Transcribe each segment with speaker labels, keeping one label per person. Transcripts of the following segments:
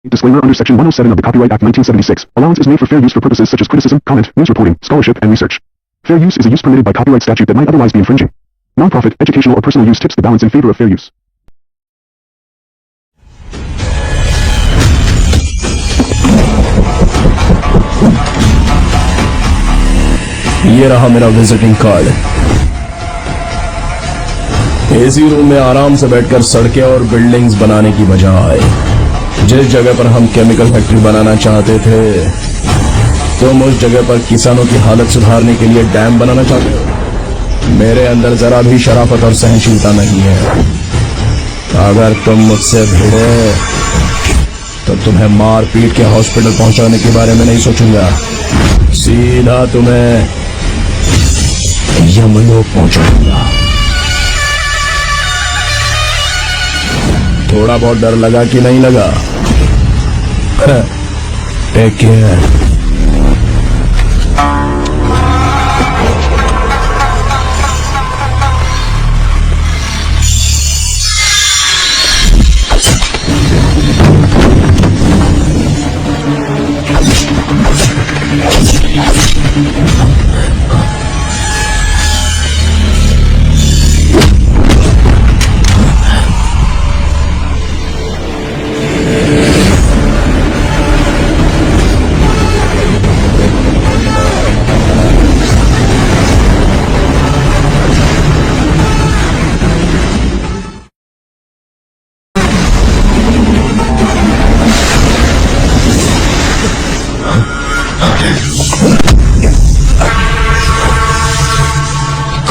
Speaker 1: Disclaimer under Section 107 of the Copyright Act 1976. Allowance is made for fair use for purposes such as criticism, comment, news reporting, scholarship, and research. Fair use is a use permitted by copyright statute that might otherwise be infringing. Non-profit, educational, or personal use tips the balance in favor of fair use.
Speaker 2: ये रहा मेरा visiting card. AC room में आराम से बैठकर सड़कें और buildings बनाने की बजाय जिस जगह पर हम केमिकल फैक्ट्री बनाना चाहते थे, तुम उस जगह पर किसानों की हालत सुधारने के लिए डैम बनाना चाहते हो। मेरे अंदर जरा भी शराफत और सहनशीलता नहीं है। अगर तुम मुझसे भिड़े तो तुम्हें मार पीट के हॉस्पिटल पहुंचाने के बारे में नहीं सोचूंगा, सीधा तुम्हें यमलोक पहुंचाऊंगा। थोड़ा बहुत डर लगा कि नहीं लगा? Take care.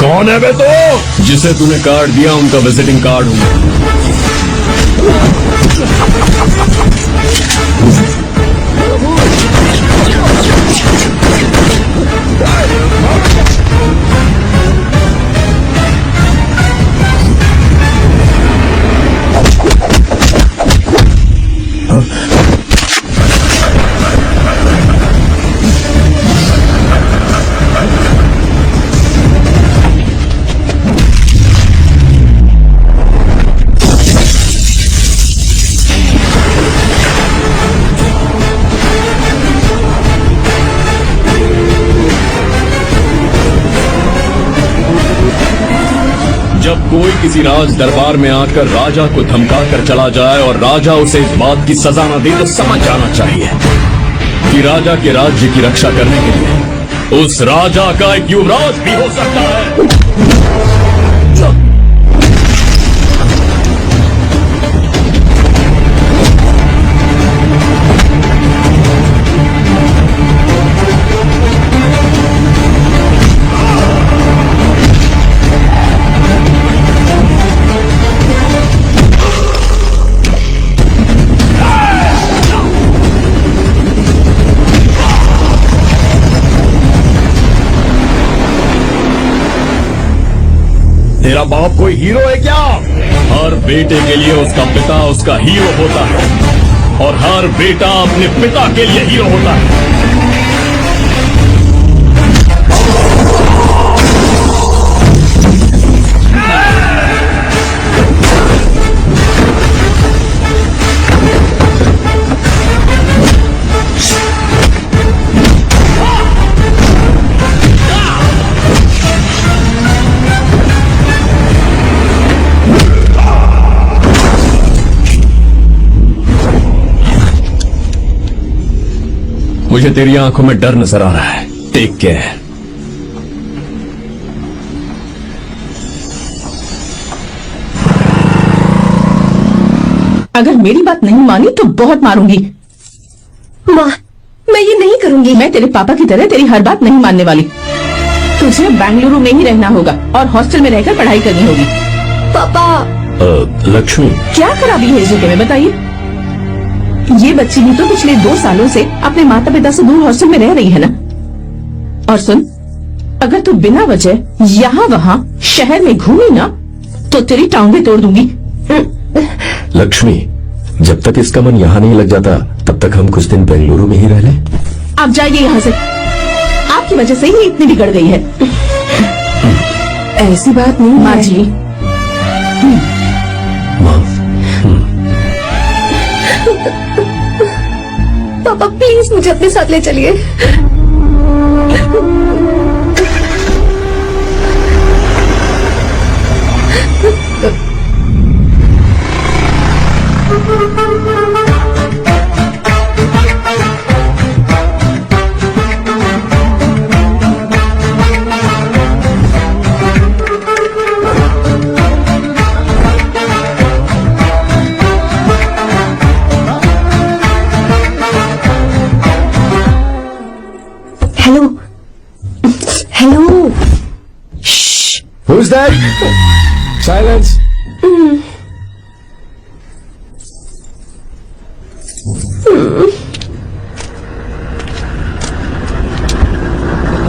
Speaker 2: कौन है बे तो? जिसे तूने कार्ड दिया उनका विजिटिंग कार्ड हूं। जब कोई किसी राज दरबार में आकर राजा को धमका कर चला जाए और राजा उसे इस बात की सजा न दे, तो समझ जाना चाहिए कि राजा के राज्य की रक्षा करने के लिए उस राजा का एक युवराज भी हो सकता है। तेरा बाप कोई हीरो है क्या? हर बेटे के लिए उसका पिता उसका हीरो होता है और हर बेटा अपने पिता के लिए हीरो होता है। मुझे तेरी आंखों में डर नजर आ रहा है। Take care.
Speaker 3: अगर मेरी बात नहीं मानी तो बहुत मारूंगी।
Speaker 4: माँ, मैं ये नहीं करूंगी।
Speaker 3: मैं तेरे पापा की तरह तेरी हर बात नहीं मानने वाली। तुझे बेंगलुरु में ही रहना होगा और हॉस्टल में रहकर पढ़ाई करनी होगी।
Speaker 4: पापा।
Speaker 2: लक्ष्मी,
Speaker 3: क्या खराबी है इस जगह में, बताइए? ये बच्ची भी तो पिछले 2 सालों से अपने माता पिता से दूर हॉस्टल में रह रही है ना। और सुन, अगर तू बिना वजह यहाँ वहाँ शहर में घूमी ना तो तेरी टांगें तोड़ दूंगी।
Speaker 2: लक्ष्मी, जब तक इसका मन यहाँ नहीं लग जाता तब तक हम कुछ दिन बेंगलुरु में ही रह लें।
Speaker 3: आप जाइए यहाँ से। आपकी वजह से ही इतनी बिगड़ गई है।
Speaker 4: ऐसी बात नहीं
Speaker 3: माँ
Speaker 4: है।
Speaker 3: जी।
Speaker 2: माँ,
Speaker 4: पापा प्लीज मुझे अपने साथ ले चलिए। Hello hello.
Speaker 2: Who's that? Silence.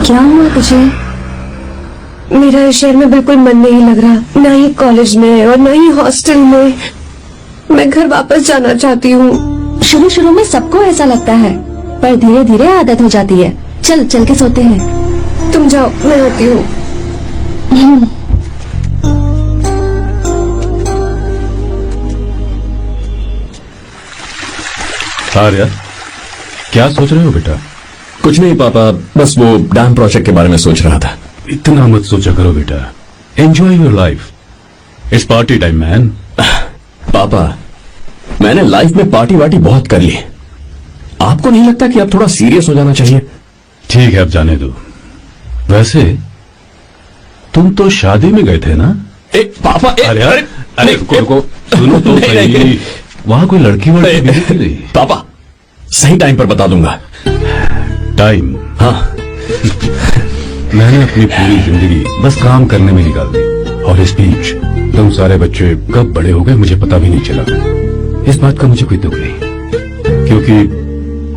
Speaker 4: क्या हुआ तुझे? मेरा इस शहर में बिल्कुल मन नहीं लग रहा, ना ही कॉलेज में और ना ही हॉस्टल में। मैं घर वापस जाना चाहती हूँ।
Speaker 5: शुरू शुरू में सबको ऐसा लगता है, पर धीरे धीरे आदत हो जाती है। चल चल के सोते हैं।
Speaker 4: तुम जाओ, मैं आती हूँ।
Speaker 6: आर्या, क्या सोच रहे हो बेटा?
Speaker 2: कुछ नहीं पापा, बस वो डैम प्रोजेक्ट के बारे में सोच रहा था।
Speaker 6: इतना मत सोचा करो बेटा, enjoy your life. It's party time man.
Speaker 2: पापा, मैंने लाइफ में पार्टी वार्टी बहुत कर ली, आपको नहीं लगता कि अब थोड़ा सीरियस हो जाना चाहिए?
Speaker 6: ठीक है, अब जाने दो। वैसे तुम तो शादी में गए थे ना?
Speaker 2: पापा
Speaker 6: अरे अरे अरे रुको, सुनो तो सही। वहां कोई लड़की वड़की मिली थी?
Speaker 2: पापा, सही टाइम पर बता दूंगा।
Speaker 6: टाइम?
Speaker 2: हाँ।
Speaker 6: मैंने अपनी पूरी जिंदगी बस काम करने में निकाल दी, और इस बीच तुम सारे बच्चे कब बड़े हो गए मुझे पता भी नहीं चला। इस बात का मुझे कोई दुख नहीं, क्योंकि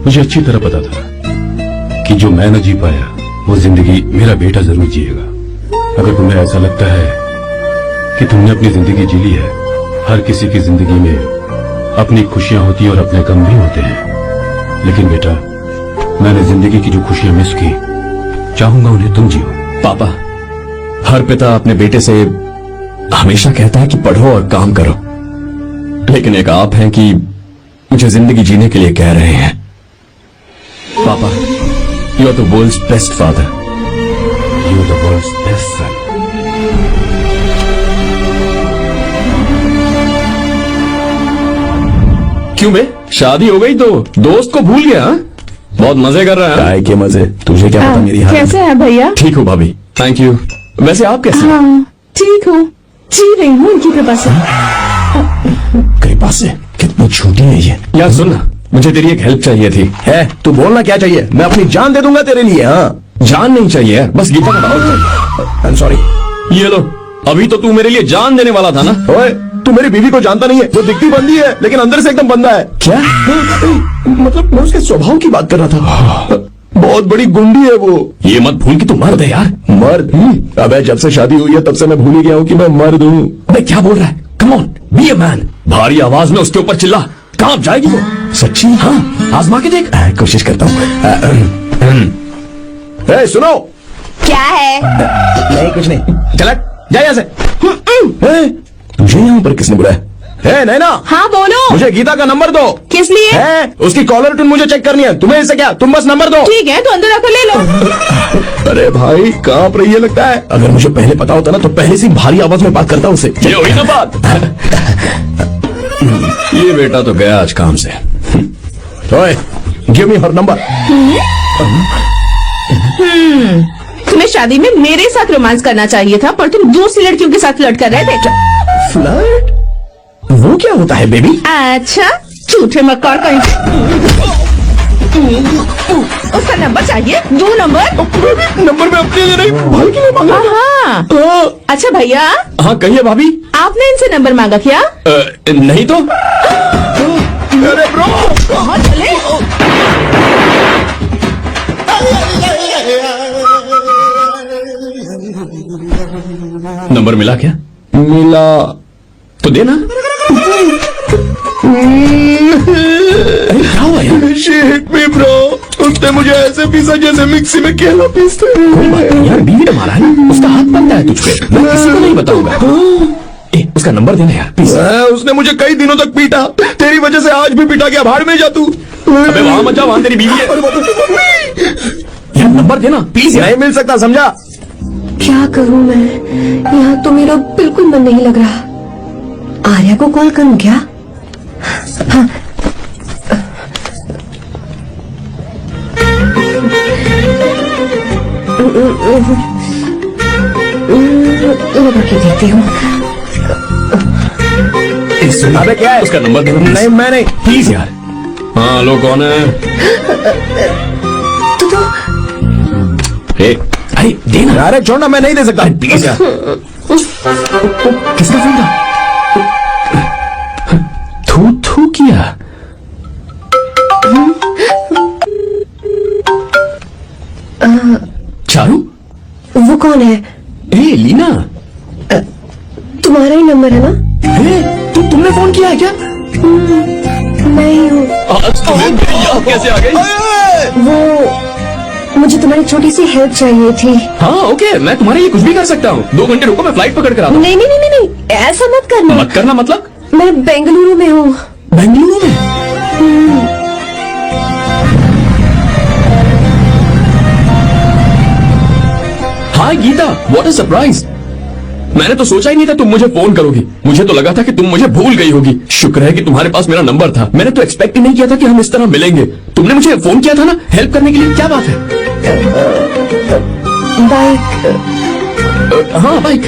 Speaker 6: मुझे अच्छी तरह पता था कि जो मैं न जी पाया वो जिंदगी मेरा बेटा जरूर जिएगा। अगर तुम्हें ऐसा लगता है कि तुमने अपनी जिंदगी जी ली है, हर किसी की जिंदगी में अपनी खुशियां होती और अपने गम भी होते हैं, लेकिन बेटा मैंने जिंदगी की जो खुशियां मिस की, चाहूंगा उन्हें तुम जियो।
Speaker 2: पापा, हर पिता अपने बेटे से हमेशा कहता है कि पढ़ो और काम करो, लेकिन एक आप हैं कि मुझे जिंदगी जीने के लिए कह रहे हैं। पापा, you are the world's best father.
Speaker 6: You are the world's best son.
Speaker 2: क्यों बे, शादी हो गई तो दोस्त को भूल गया? बहुत मजे कर रहा है। काय के मजे, तुझे क्या पता मेरी हालत।
Speaker 3: कैसे है भैया?
Speaker 2: ठीक हूँ भाभी, थैंक यू। वैसे आप कैसे?
Speaker 3: हाँ ठीक हूँ, जी रही हूँ उनकी कृपा से।
Speaker 2: कृपा से? कितनी छोटी है ये। यार सुन ना, मुझे तेरी एक हेल्प चाहिए थी। है? तू बोलना क्या चाहिए? मैं अपनी जान दे दूंगा तेरे लिए। हाँ, जान नहीं चाहिए यार, बस गीता का दावा चाहिए। I am sorry. ये लो, अभी तो तू मेरे लिए जान देने वाला था ना। ओए, तू मेरी बीवी को जानता नहीं है, वो दिखती बंदी है लेकिन अंदर से एकदम बंदा है। क्या? मतलब मैं उसके स्वभाव की बात कर रहा था। बहुत बड़ी गुंडी है वो। ये मत भूल कि तू मर्द है यार। मर्द? अबे जब से शादी हुई है तब से मैं भूल ही गया हूँ कि मैं मर्द हूँ। अबे क्या बोल रहा है? Come on, be a man. भारी आवाज में उसके ऊपर चिल्ला, कहाँ जाएगी वो? सच्ची? हाँ, आजमा के देख। कोशिश करता हूँ। सुनो।
Speaker 5: क्या है?
Speaker 2: नहीं कुछ नहीं, चल जा यहाँ से। तुझे यहाँ पर किसने बुलाया? नैना।
Speaker 3: हाँ बोलो।
Speaker 2: मुझे गीता का नंबर दो।
Speaker 3: किस लिए?
Speaker 2: उसकी कॉलर ट्यून मुझे चेक करनी है। तुम्हें इससे क्या, तुम बस नंबर दो।
Speaker 3: ठीक है, तो अंदर आकर ले लो।
Speaker 2: अरे भाई, कांप रही है लगता है। अगर मुझे पहले पता होता ना तो पहले से भारी आवाज में बात करता उससे। ये हुई ना बात। ये बेटा तो गया आज काम से। ओए, गिव मी हर नंबर।
Speaker 3: तुम्हें शादी में मेरे साथ रोमांस करना चाहिए था, पर तुम दूसरी लड़कियों के साथ फ्लर्ट कर रहे थे।
Speaker 2: फ्लर्ट? वो क्या होता है बेबी?
Speaker 3: अच्छा, झूठे मक्कार कहीं। उसका नंबर चाहिए? दो नंबर।
Speaker 2: नंबर में अपने लिए नहीं, भाई के लिए मांगा।
Speaker 3: हाँ। अच्छा भैया।
Speaker 2: हाँ कहिए भाभी।
Speaker 3: आपने इनसे नंबर मांगा क्या?
Speaker 2: नहीं तो। अरे ब्रो,
Speaker 3: कहाँ चले?
Speaker 2: नंबर मिला क्या? मिला तो देना। क्या हुआ यार? Shit me bro, उसने मुझे ऐसे पीसा जैसे मिक्सी में केला पीसते। कोई बात नहीं यार, बीवी ने मारा है ना, उसका हाथ बनता है तुझ पे। मैं किसी को नहीं बताऊंगा। उसका नंबर देना यार प्लीज। उसने मुझे कई दिनों तक पीटा, तेरी वजह से आज भी पीटा गया, भाड़ में जा तू। अबे वहां मत जा, वहां तेरी बीवी है। यार नंबर देना प्लीज। नहीं मिल सकता, समझा?
Speaker 4: क्या करूं मैं? यहाँ तो मेरा बिल्कुल मन नहीं लग रहा। आर्या को कॉल करूं क्या? हाँ। लगा के देती हूँ।
Speaker 2: अबे क्या है? उसका नंबर देना। नहीं मैं नहीं, प्लीज यार। हाँ लो, कौन है?
Speaker 4: तो
Speaker 2: अरे देना यार, छोड़ना, मैं नहीं दे सकता प्लीज यार। किसका फोन था? थू थू किया। चारू?
Speaker 4: वो कौन है?
Speaker 2: ए लीना,
Speaker 4: तुम्हारा ही नंबर है ना?
Speaker 2: तुमने फोन किया है क्या?
Speaker 4: मैं ही हूँ।
Speaker 2: आज तुम्हें मेरी याद कैसे आ गई?
Speaker 4: वो मुझे तुम्हारी छोटी सी हेल्प चाहिए थी।
Speaker 2: हाँ ओके, मैं तुम्हारे लिए कुछ भी कर सकता हूँ। 2 घंटे रुको, मैं फ्लाइट पकड़ कर आता हूँ।
Speaker 4: नहीं नहीं नहीं नहीं, ऐसा मत करना।
Speaker 2: मत करना मतलब?
Speaker 4: मैं बेंगलुरु में हूँ।
Speaker 2: बेंगलुरु में? हाय गीता, व्हाट अ सरप्राइज। मैंने तो सोचा ही नहीं था तुम मुझे फोन करोगी। मुझे तो लगा था कि तुम मुझे भूल गई होगी। शुक्र है कि तुम्हारे पास मेरा नंबर था। मैंने तो एक्सपेक्ट ही नहीं किया था कि हम इस तरह मिलेंगे। तुमने मुझे फोन किया था ना हेल्प करने के लिए, क्या बात है?
Speaker 4: बाइक।
Speaker 2: हाँ बाइक।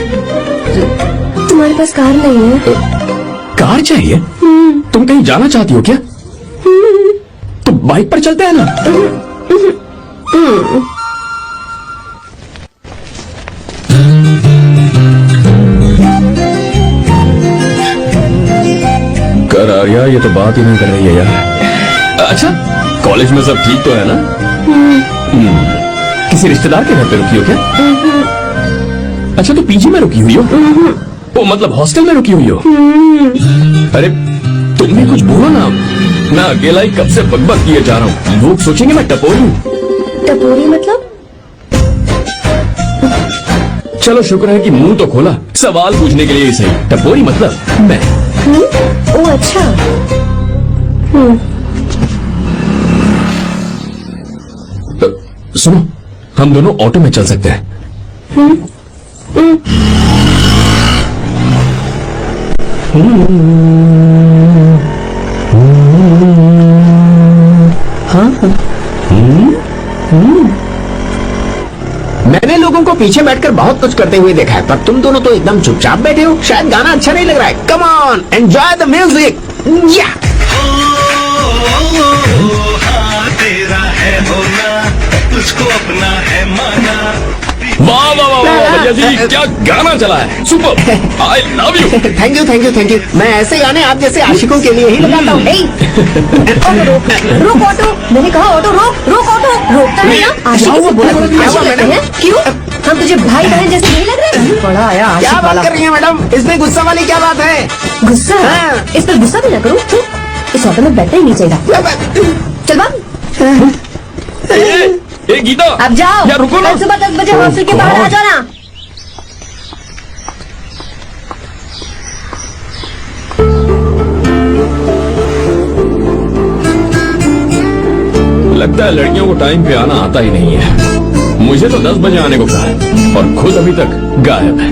Speaker 4: तुम्हारे पास कार नहीं है?
Speaker 2: कार चाहिए? तुम कहीं जाना चाहती हो क्या? तो बाइक पर चलते हैं ना। कर आर्या, ये तो बात ही नहीं कर रही है यार। अच्छा, कॉलेज में सब ठीक तो है ना? किसी रिश्तेदार के घर पे रुकी हो क्या? अच्छा, तो पीजी में रुकी हुई हो? ओ मतलब हॉस्टल में रुकी हुई हो? अरे तुम भी कुछ बोलो ना, मैं अकेला ही कब से बकबक किए जा रहा हूँ। लोग सोचेंगे मैं टपोरी हूँ।
Speaker 4: टपोरी मतलब?
Speaker 2: चलो शुक्र है कि मुंह तो खोला, सवाल पूछने के लिए ही सही। टपोरी मतलब मैं।
Speaker 4: ओ अच्छा।
Speaker 2: सुनो, हम दोनों ऑटो में चल सकते हैं।
Speaker 7: मैंने लोगों को पीछे बैठकर बहुत कुछ करते हुए देखा है, पर तुम दोनों तो एकदम चुपचाप बैठे हो। शायद गाना अच्छा नहीं लग रहा है। Come on, enjoy the music. या
Speaker 8: तेरा है होना, तुझको अपना है माना।
Speaker 2: वाह वाह वाह वाह भैया जी, क्या गाना चला है, super, I love you.
Speaker 7: Thank you thank you thank you. मैं ऐसे गाने आप जैसे आशिकों के लिए ही लगाता हूँ।
Speaker 4: रोक ऑटो, मैंने कहा ऑटो रोक, रोक ऑटो। रोकता है ना? आशिकी से बोला
Speaker 7: क्या हुआ मैडम?
Speaker 4: क्यों? हम तुझे भाई बहन जैसे नहीं लग रहे? बड़ा आया
Speaker 7: क्या
Speaker 4: आशिक
Speaker 7: बात
Speaker 4: वाला।
Speaker 7: कर रही है मैडम? इसमें गुस्सा वाली क्या बात है?
Speaker 4: गुस्सा?
Speaker 7: हाँ।
Speaker 4: इस पर गुस्सा भी ना करूँ। इस ऑटो में बैठना ही नहीं चाहिए। चल बाब,
Speaker 2: ए गीता,
Speaker 4: अब जाओ।
Speaker 2: यार रुको ना।
Speaker 4: कल सुबह 10 बजे हॉस्टल के बाहर आ जाना।
Speaker 2: लगता है लड़कियों को टाइम पे आना आता ही नहीं है। मुझे तो 10 बजे आने को कहा है और खुद अभी तक गायब है।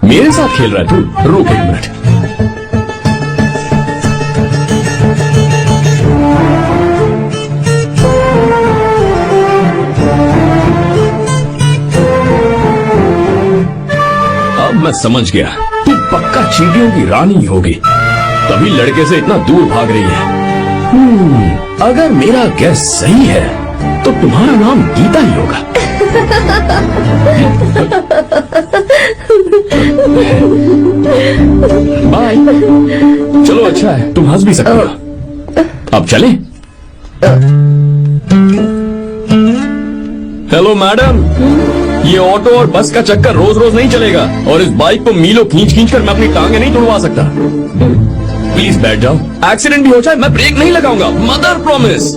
Speaker 2: मेरे साथ खेल रहा है तू? रुक 1 मिनट। अब मैं समझ गया, तू पक्का चींटियों की रानी होगी, तभी लड़के से इतना दूर भाग रही है। अगर मेरा गैस सही है तो तुम्हारा नाम गीता ही होगा। बाय। चलो अच्छा है, तुम हंस भी सकते हो। अब चले? हेलो मैडम, ये ऑटो और बस का चक्कर रोज रोज नहीं चलेगा, और इस बाइक को मीलों खींच खींच कर मैं अपनी टांगे नहीं तुड़वा सकता। प्लीज बैठ जाओ, एक्सीडेंट भी हो जाए मैं ब्रेक नहीं लगाऊंगा, मदर प्रॉमिस।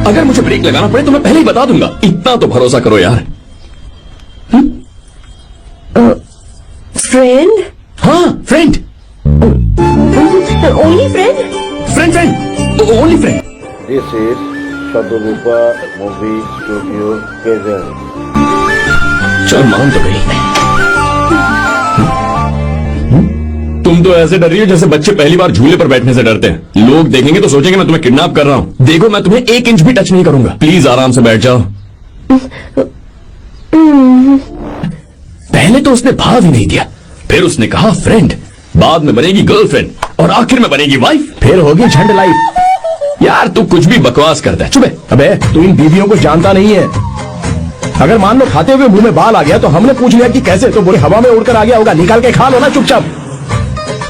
Speaker 2: अगर मुझे ब्रेक लगाना पड़े तो मैं पहले ही बता दूंगा, इतना तो भरोसा करो यार।
Speaker 4: फ्रेंड?
Speaker 2: हाँ friend,
Speaker 4: only friend?
Speaker 2: Friend friend, only friend.
Speaker 9: This is Shadulupa Movie Studio presents.
Speaker 2: चल मान तो गई। तुम तो ऐसे डर रही हो जैसे बच्चे पहली बार झूले पर बैठने से डरते हैं। लोग देखेंगे तो सोचेंगे मैं तुम्हें किडनैप कर रहा हूँ। देखो मैं तुम्हें 1 इंच भी टच नहीं करूंगा। प्लीज आराम से बैठ जाओ। पहले तो उसने भाव ही नहीं दिया, फिर उसने कहा फ्रेंड, बाद में बनेगी गर्लफ्रेंड, और आखिर में बनेगी वाइफ, फिर होगी झंड लाइफ। यार तू कुछ भी बकवास करता है। चुप है।
Speaker 10: अबे तू इन बीवियों को जानता नहीं है। अगर मान लो खाते हुए मुंह में बाल आ गया तो हमने पूछ लिया कि कैसे, तो बोले हवा में उड़कर आ गया होगा, निकाल के खा लो ना चुपचाप।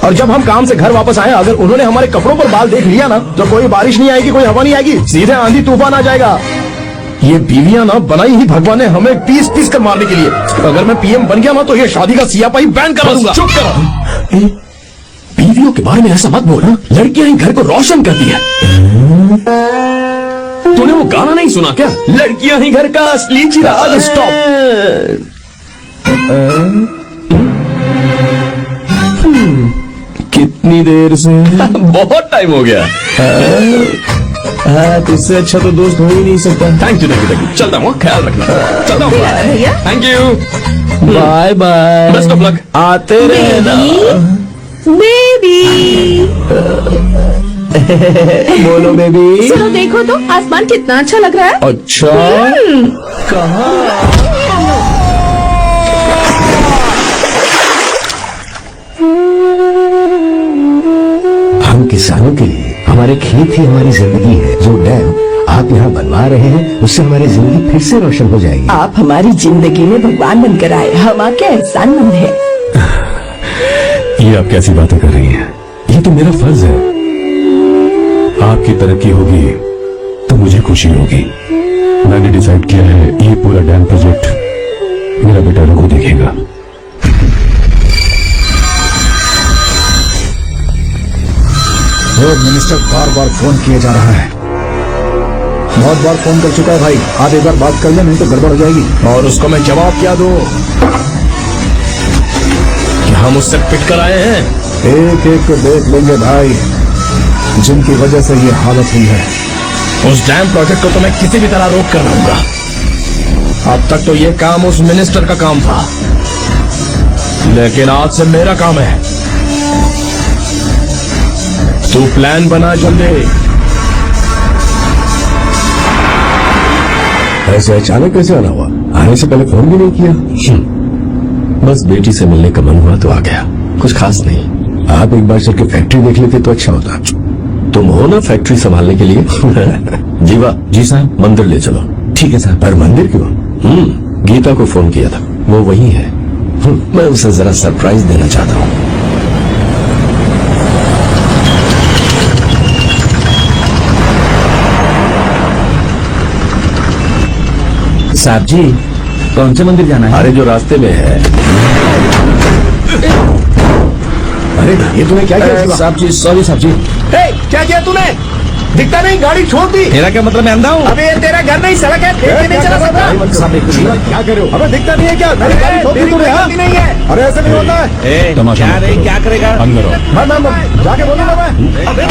Speaker 10: और जब हम काम से घर वापस आए, अगर उन्होंने हमारे कपड़ों पर बाल देख लिया ना, तो कोई बारिश नहीं आएगी, कोई हवा नहीं आएगी, सीधे आंधी तूफान आ जाएगा। ये बीवियां ना बनाई ही भगवान ने हमें पीस पीस कर मारने के लिए। अगर मैं पीएम बन गया ना तो ये शादी का सियापाही बैन करा दूंगा।
Speaker 2: चुप करो। बीवियों के बारे में ऐसा मत बोलना, लड़कियां ही घर को रोशन करती है। तूने वो गाना नहीं सुना क्या, लड़कियां ही घर का असली चिराग। स्टॉप।
Speaker 10: कितनी देर से?
Speaker 2: बहुत टाइम हो गया।
Speaker 10: इससे अच्छा तो दोस्त हो ही नहीं सकता।
Speaker 2: Thank you thank you. चलता हूँ, ख्याल रखना। चलता हूँ।
Speaker 3: भैया
Speaker 2: thank you.
Speaker 10: Bye bye.
Speaker 2: Best of luck.
Speaker 10: आते रहना।
Speaker 3: बेबी
Speaker 10: बोलो बेबी।
Speaker 3: चलो देखो तो आसमान कितना अच्छा लग रहा है।
Speaker 10: अच्छा कहाँ?
Speaker 7: हम किसानों के लिए हमारे खेत ही हमारी जिंदगी है। जो डैम आप यहाँ बनवा रहे हैं उससे हमारी जिंदगी फिर से रोशन हो जाएगी।
Speaker 3: आप हमारी जिंदगी में भगवान बनकर आए, हम आपके एहसानमंद हैं।
Speaker 6: ये आप कैसी बातें कर रही हैं? ये तो मेरा फर्ज है। आपकी तरक्की होगी तो मुझे खुशी होगी। मैंने डिसाइड किया है ये पूरा डैम प्रोजेक्ट मेरा बेटा रघु देखेगा।
Speaker 10: मिनिस्टर बार बार फोन किया जा रहा है। बहुत बार फोन कर चुका है भाई, आप एक बार बात कर ले, नहीं तो गड़बड़ हो जाएगी।
Speaker 2: और उसको मैं जवाब क्या दूं? क्या हम उससे पिट कर आए हैं?
Speaker 10: एक एक को देख लेंगे भाई, जिनकी वजह से ये हालत हुई है।
Speaker 2: उस डैम प्रोजेक्ट को तो मैं किसी भी तरह रोक कर रहूंगा। अब तक तो ये काम उस मिनिस्टर का काम था, लेकिन आज से मेरा काम है। तू प्लान बना जल्दी।
Speaker 6: ऐसे अचानक कैसे आना हुआ? आने से पहले फोन भी नहीं किया?
Speaker 2: बस बेटी से मिलने का मन हुआ तो आ गया, कुछ खास नहीं।
Speaker 6: आप एक बार चल के फैक्ट्री देख लेते तो अच्छा होता।
Speaker 2: तुम हो ना फैक्ट्री संभालने के लिए। जीवा
Speaker 6: जी साहब।
Speaker 2: मंदिर ले चलो।
Speaker 6: ठीक है साहब। पर मंदिर क्यों?
Speaker 2: गीता को फोन किया था, वो वही है। मैं उसे जरा सरप्राइज देना चाहता हूँ।
Speaker 10: साहब जी, कौन से मंदिर जाना है?
Speaker 2: अरे जो रास्ते में है।
Speaker 10: अरे ये तूने क्या किया?
Speaker 2: साहब जी सॉरी साहब जी।
Speaker 7: क्या किया तूने? दिखता नहीं, गाड़ी छोड़ दी।
Speaker 10: तेरा क्या मतलब? मैं अंधा हूँ?
Speaker 7: अबे ये तेरा घर नहीं, सड़क है, देख के नहीं चला सकता।
Speaker 10: क्या कर रहे हो? अबे दिखता नहीं है क्या? मेरी गाड़ी छोड़ दी तूने? हाँ?
Speaker 7: नहीं है।
Speaker 10: अरे ऐसे नहीं होता है।
Speaker 6: तमाशा मत करो।
Speaker 7: क्या करेगा?
Speaker 6: अंदर आओ।
Speaker 10: मैं जाके बोलूंगा मैं।
Speaker 7: अबे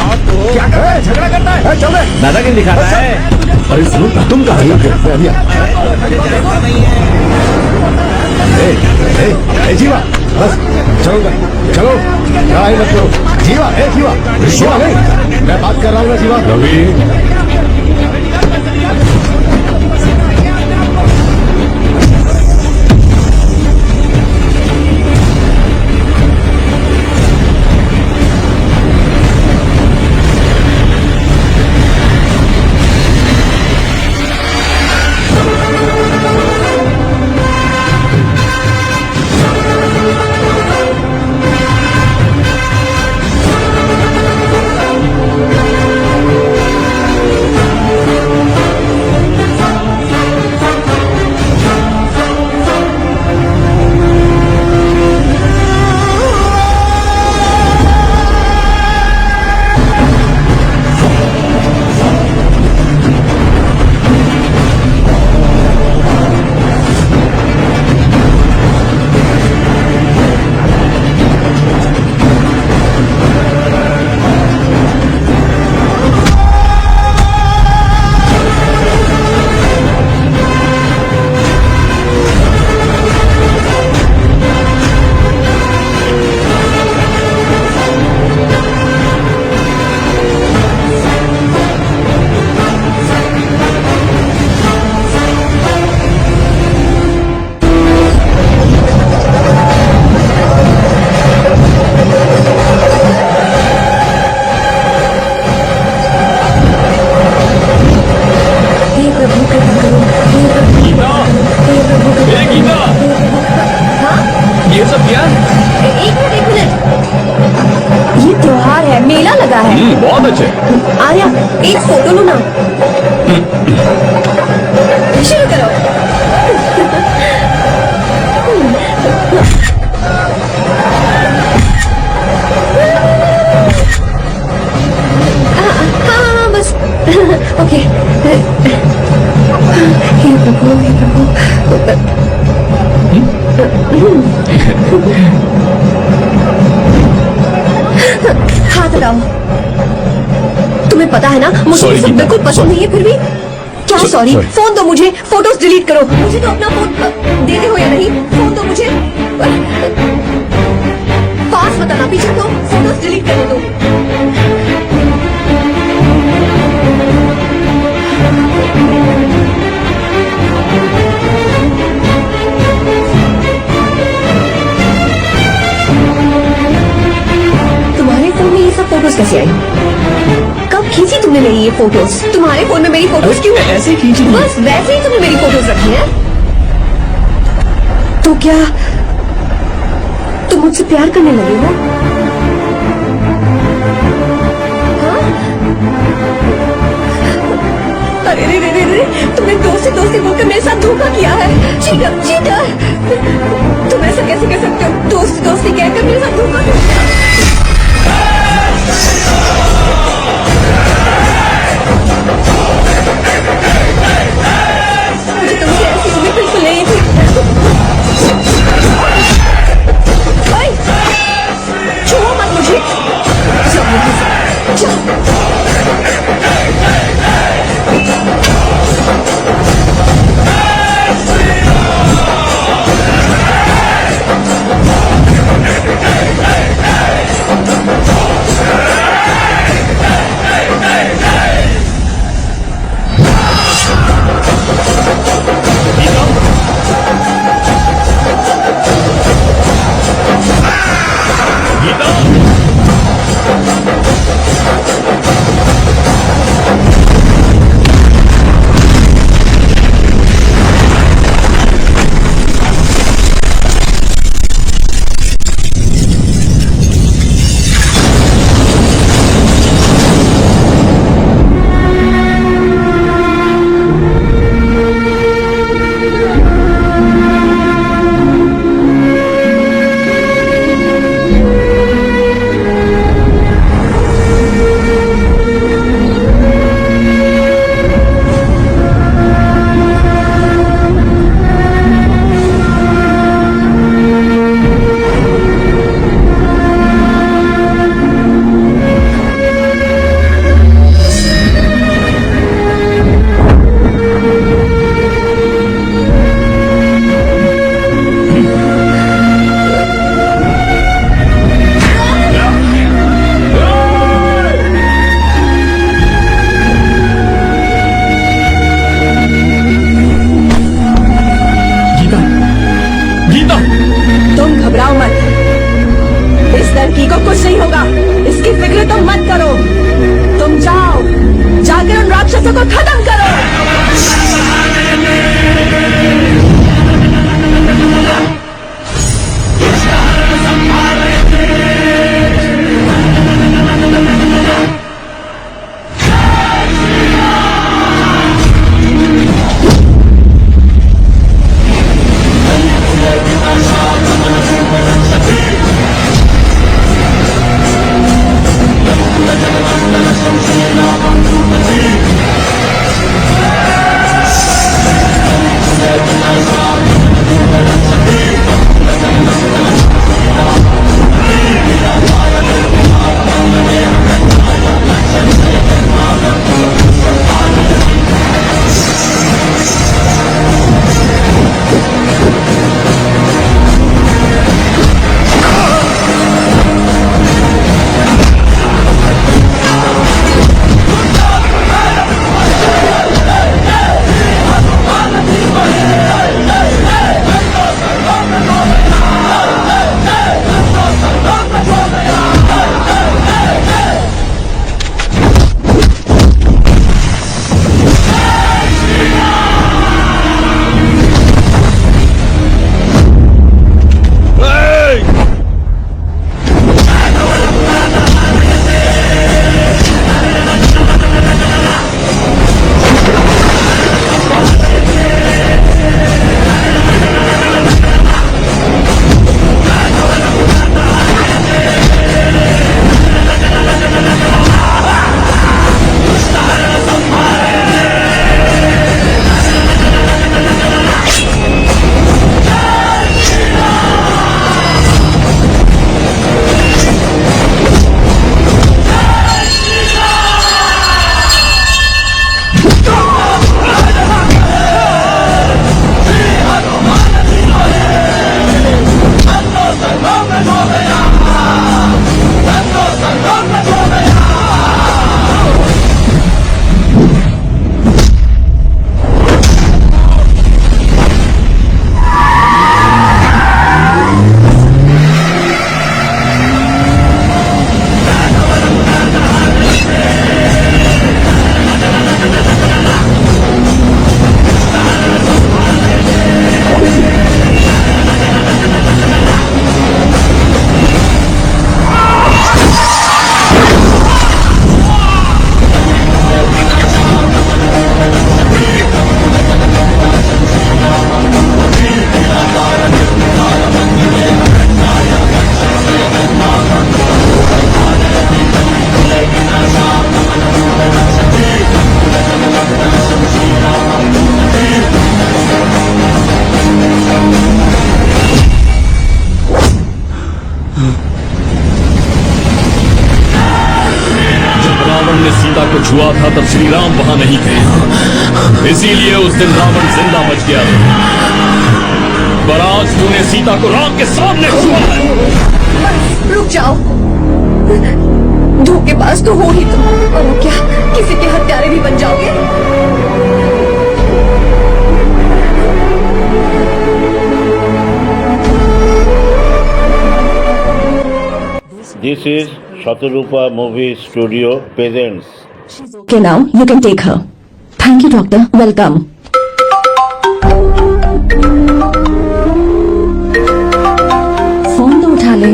Speaker 7: क्या कर रहा है? झगड़ा करता है।
Speaker 10: चल रहे
Speaker 7: दादागिरी दिखा रहा है।
Speaker 10: अरे सुनो, तुम कहाँ जीवा? बस चलो चलो, लड़ाई मत करो। जीवा जीवा जीवा नहीं, मैं बात कर रहा हूँ ना जीवा।
Speaker 6: रवि
Speaker 2: बहुत अच्छे।
Speaker 4: आर्या, एक फोटो लो ना। शुरू करो। हाँ बस। ओके। हे प्रभु, हे प्रभु। हाथ हटाओ। तुम्हें पता है ना मुझे
Speaker 2: Sorry,
Speaker 4: ये सब
Speaker 2: गीता,
Speaker 4: बिल्कुल पसंद
Speaker 2: sorry.
Speaker 4: नहीं है, फिर भी क्या सॉरी?
Speaker 2: sorry.
Speaker 4: फोन दो मुझे, फोटोज डिलीट करो। मुझे तो अपना फोन देते हो या नहीं? फोन दो मुझे। पास बताना, पीछे तो फोटोज डिलीट करने दो। तुम्हारे फोन में ये सब फोटोज कैसे आई? कब खींची तुमने मेरी ये फोटोज? तुम्हारे फोन में मेरी फोटोज क्यों है?
Speaker 3: ऐसे खींची थी।
Speaker 4: बस वैसे ही तुमने मेरी फोटोज रखी हैं। तो क्या तुम मुझसे प्यार करने लगे हो? हाँ? अरे रे रे रे रे, तुमने दोस्ती दोस्ती बोलकर मेरे साथ धोखा किया है। Cheater, cheater! तुम ऐसा कैसे कर सकते हो? दोस्ती दोस्ती कहकर मेरे साथ धोखा किया। मुझे तुमसे ऐसी उम्मीद बिल्कुल नहीं थी। ओए, छुओ मत मुझे। जाओ यहाँ से, जाओ।
Speaker 2: को छुआ था तब श्री राम वहां नहीं थे, इसीलिए उस दिन रावण जिंदा बच गया था। पर आज तूने सीता को राम के सामने छुआ है।
Speaker 4: रुक जाओ, धोखेबाज तो हो ही तुम, और क्या किसी के हत्यारे भी बन जाओगे?
Speaker 9: This is Shatarupa Movie Studio presents.
Speaker 5: Okay, now you can take her. Thank you, doctor. Welcome. Phone तो उठा ले।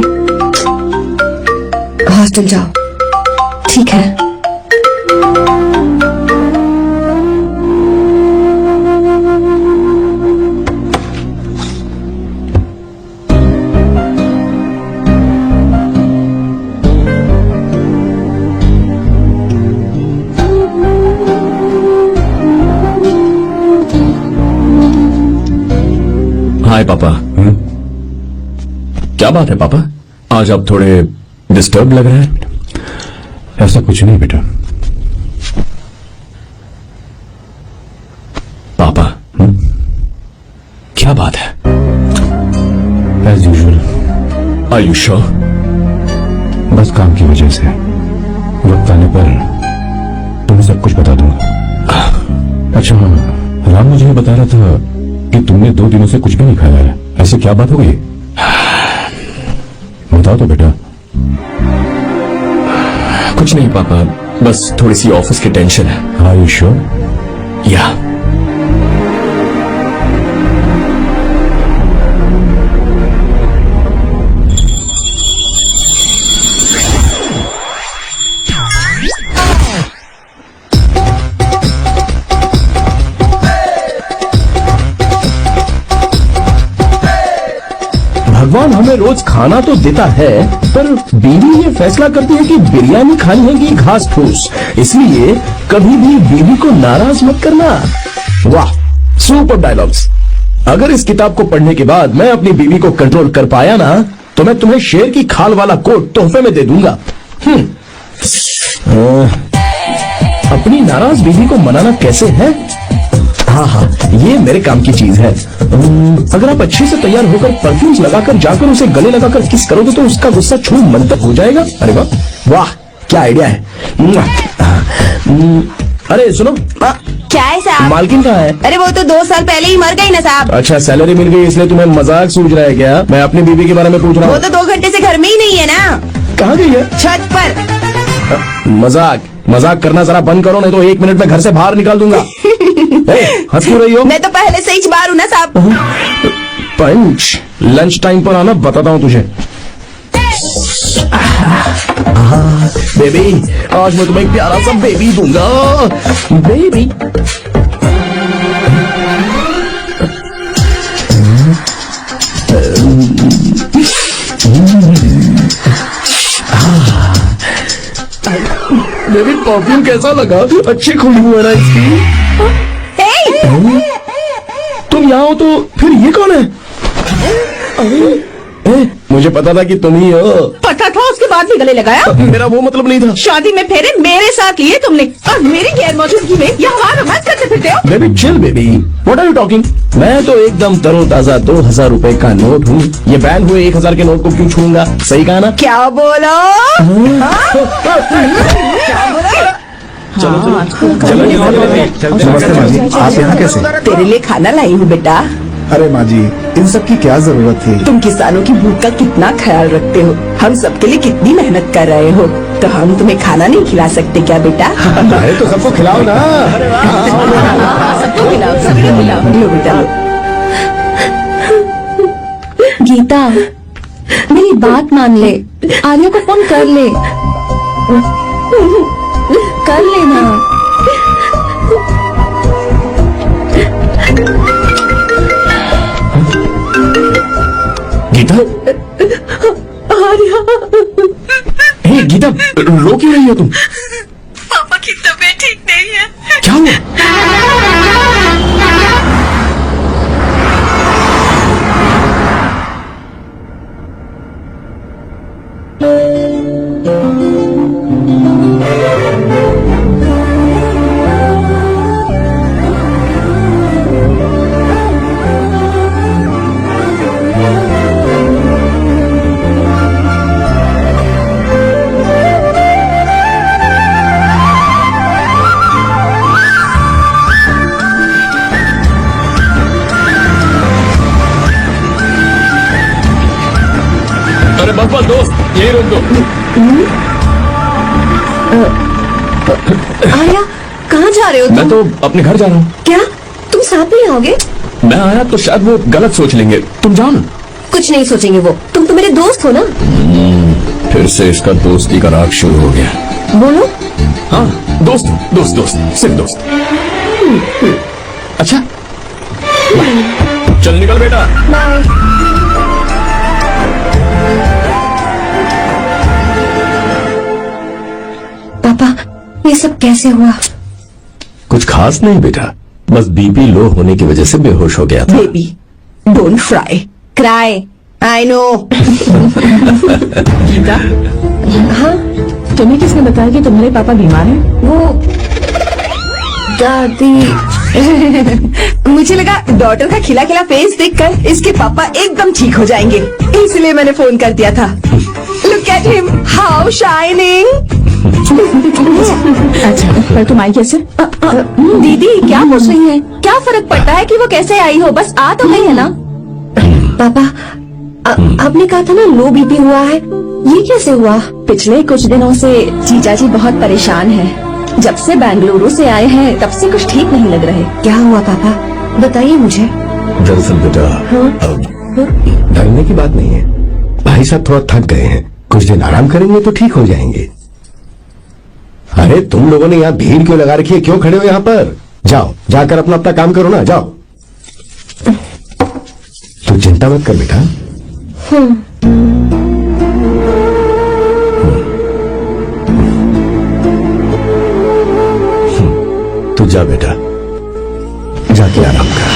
Speaker 4: हॉस्टल जाओ।
Speaker 5: ठीक है।
Speaker 2: हाय पापा। क्या बात है पापा, आज आप थोड़े डिस्टर्ब लग रहे हैं।
Speaker 6: ऐसा कुछ नहीं बेटा।
Speaker 2: पापा क्या बात है?
Speaker 6: As usual.
Speaker 2: Are you sure?
Speaker 6: बस काम की वजह से वक्त आने पर तुम्हें सब कुछ बता दूंगा। अच्छा हाँ, राम मुझे ये बता रहा था कि तुमने 2 दिनों से कुछ भी नहीं खाया है। ऐसे क्या बात हो गई? बताओ तो बेटा।
Speaker 2: कुछ नहीं पापा, बस थोड़ी सी ऑफिस की टेंशन है।
Speaker 6: Are you sure?
Speaker 2: या
Speaker 10: भगवान हमें रोज खाना तो देता है, पर बीवी ये फैसला करती है कि बिरयानी खानी है कि घास फूस। इसलिए कभी भी बीवी को नाराज मत करना। वाह, सुपर डायलॉग्स। अगर इस किताब को पढ़ने के बाद मैं अपनी बीवी को कंट्रोल कर पाया ना, तो मैं तुम्हें शेर की खाल वाला कोट तोहफे में दे दूंगा। अपनी नाराज बीवी को मनाना कैसे है? हाँ हाँ, ये मेरे काम की चीज है। अगर आप अच्छे से तैयार होकर परफ्यूम्स लगाकर जाकर उसे गले लगाकर किस करोगे तो उसका गुस्सा छू मंतक हो जाएगा। अरे वाह वाह, क्या आइडिया है। अरे सुनो,
Speaker 11: क्या है साहब?
Speaker 10: मालकिन कहाँ है?
Speaker 11: अरे वो तो 2 साल पहले ही मर गई ना साहब।
Speaker 10: अच्छा, सैलरी मिल गई इसलिए तुम्हें मजाक सूझ रहा है क्या? मैं अपनी बीवी के बारे में पूछ रहा
Speaker 11: वो
Speaker 10: हूँ।
Speaker 11: तो 2 घंटे से घर में ही नहीं है ना।
Speaker 10: कहाँ गई है?
Speaker 11: छत पर।
Speaker 10: मजाक करना जरा बंद करो, नहीं तो 1 मिनट में घर से बाहर निकाल दूंगा। हंस क्यों रही हो?
Speaker 11: मैं तो पहले से ही बाहर हूँ ना साहब।
Speaker 10: पंच, लंच टाइम पर आना, बताता हूँ तुझे। बेबी, आज मैं तुम्हें एक प्यारा सा बेबी दूंगा। बेबी बेबी, परफ्यूम कैसा लगा? अच्छी खुशबू है ना इसकी। तुम यहाँ हो तो फिर ये कौन है? मुझे पता था कि तुम ही हो।
Speaker 3: पता था, उसके बाद भी गले लगाया?
Speaker 10: मेरा वो मतलब नहीं था।
Speaker 3: शादी में फेरे मेरे साथ लिए तुमने, और मेरी गैर मौजूदगी में यहाँ रोमांस करते फिरते हो।
Speaker 10: Baby chill baby, what are you talking? मैं तो एकदम तरोताजा 2000 रुपए का नोट हूँ। ये बैन हुए 1000 के नोट को क्यों छूऊंगा? सही कहा ना?
Speaker 11: क्या बोलो?
Speaker 10: चलो
Speaker 12: नमस्ते माँ जी, आप यहाँ कैसे?
Speaker 11: तेरे लिए खाना लाई हूँ बेटा।
Speaker 12: अरे माँ जी, इन सब की क्या जरूरत थी?
Speaker 11: तुम किसानों की भूख का कितना ख्याल रखते हो, हम सबके लिए कितनी मेहनत कर रहे हो, तो हम तुम्हें खाना नहीं खिला सकते क्या बेटा?
Speaker 12: अरे तो सबको खिलाओ ना।
Speaker 11: सबको खिलाओ, सबको खिलाओ। लो बेटा।
Speaker 5: गीता, मेरी बात मान ले, आर्या को फोन कर ले। कर लेना।
Speaker 10: गीता, हे गीता, रो क्यों रही हो तुम?
Speaker 11: पापा की तबीयत ठीक नहीं है।
Speaker 10: क्या हुआ?
Speaker 6: यही रोक दो।
Speaker 4: आर्या, कहाँ जा रहे हो
Speaker 10: मैं
Speaker 4: तुम?
Speaker 10: तो अपने घर जा रहा हूँ।
Speaker 4: क्या तुम साथ में आओगे?
Speaker 10: मैं आया तो शायद वो गलत सोच लेंगे, तुम जाओ ना।
Speaker 4: कुछ नहीं सोचेंगे वो, तुम तो मेरे दोस्त हो ना।
Speaker 10: फिर से इसका दोस्ती का राग शुरू हो गया।
Speaker 4: बोलो।
Speaker 10: हाँ, दोस्त दोस्त दोस्त, सिर्फ दोस्त। अच्छा, चल निकल बेटा।
Speaker 4: बाय। पापा, ये सब कैसे हुआ?
Speaker 10: कुछ खास नहीं बेटा, बस बीपी लो होने की वजह से बेहोश हो गया था।
Speaker 11: Baby don't fry cry, I know.
Speaker 3: Geeta,
Speaker 4: हाँ,
Speaker 3: तुम्हें किसने बताया कि तुम्हारे पापा बीमार हैं?
Speaker 4: वो दादी।
Speaker 11: मुझे लगा डॉटर का खिला खिला फेस देखकर इसके पापा एकदम ठीक हो जाएंगे, इसलिए मैंने फोन कर दिया था। Look at him, how shining.
Speaker 3: अच्छा, पर तुम आई कैसे?
Speaker 5: दीदी क्या पूछ रही हैं? क्या फर्क पड़ता है कि वो कैसे आई हो, बस आ तो गई है ना।
Speaker 4: पापा, आपने कहा था ना लो बीपी हुआ है, ये कैसे हुआ?
Speaker 5: पिछले कुछ दिनों से जीजा जी बहुत परेशान हैं। जब से बेंगलुरु से आए हैं तब से कुछ ठीक नहीं लग रहे।
Speaker 4: क्या हुआ पापा, बताइए मुझे।
Speaker 10: दरअसल बेटा,
Speaker 12: डरने की बात नहीं है, भाई साहब थोड़ा थक गए हैं, कुछ दिन आराम करेंगे तो ठीक हो जाएंगे। अरे तुम लोगों ने यहाँ भीड़ क्यों लगा रखी है, क्यों खड़े हो यहाँ पर? जाओ, जाकर अपना अपना काम करो ना, जाओ। तू चिंता मत कर बेटा। तू जा बेटा, जाके आराम कर।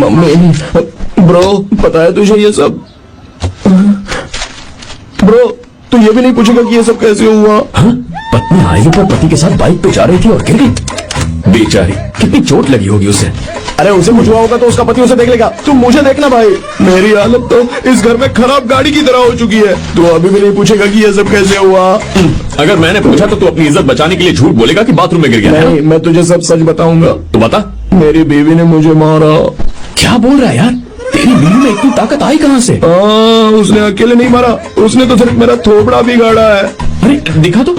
Speaker 10: मम्मी, ब्रो, पता है तुझे ये सब? ब्रो, तू ये भी नहीं पूछेगा कि ये सब कैसे हुआ? हाँ? पत्नी हाईवे पर पति के साथ बाइक पे जा रही थी और गिर गई। बेचारी, कितनी चोट लगी होगी उसे। अरे उसे कुछ हुआ होगा तो उसका पति उसे देख लेगा, तुम मुझे देखना भाई। मेरी हालत तो इस घर में खराब गाड़ी की तरह हो चुकी है। तू अभी भी नहीं पूछेगा कि ये सब कैसे हुआ?
Speaker 6: अगर मैंने पूछा तो तू अपनी इज्जत बचाने के लिए झूठ बोलेगा कि बाथरूम में गिर गया?
Speaker 10: नहीं, मैं तुझे सब सच बताऊंगा।
Speaker 6: तो बता।
Speaker 10: मेरी बीवी ने मुझे मारा। क्या बोल रहा है यार? तेरी बीवी में इतनी ताकत आई कहाँ से? उसने अकेले नहीं मारा, उसने तो सिर्फ मेरा थोबड़ा बिगाड़ा है।
Speaker 6: अरे दिखा तो।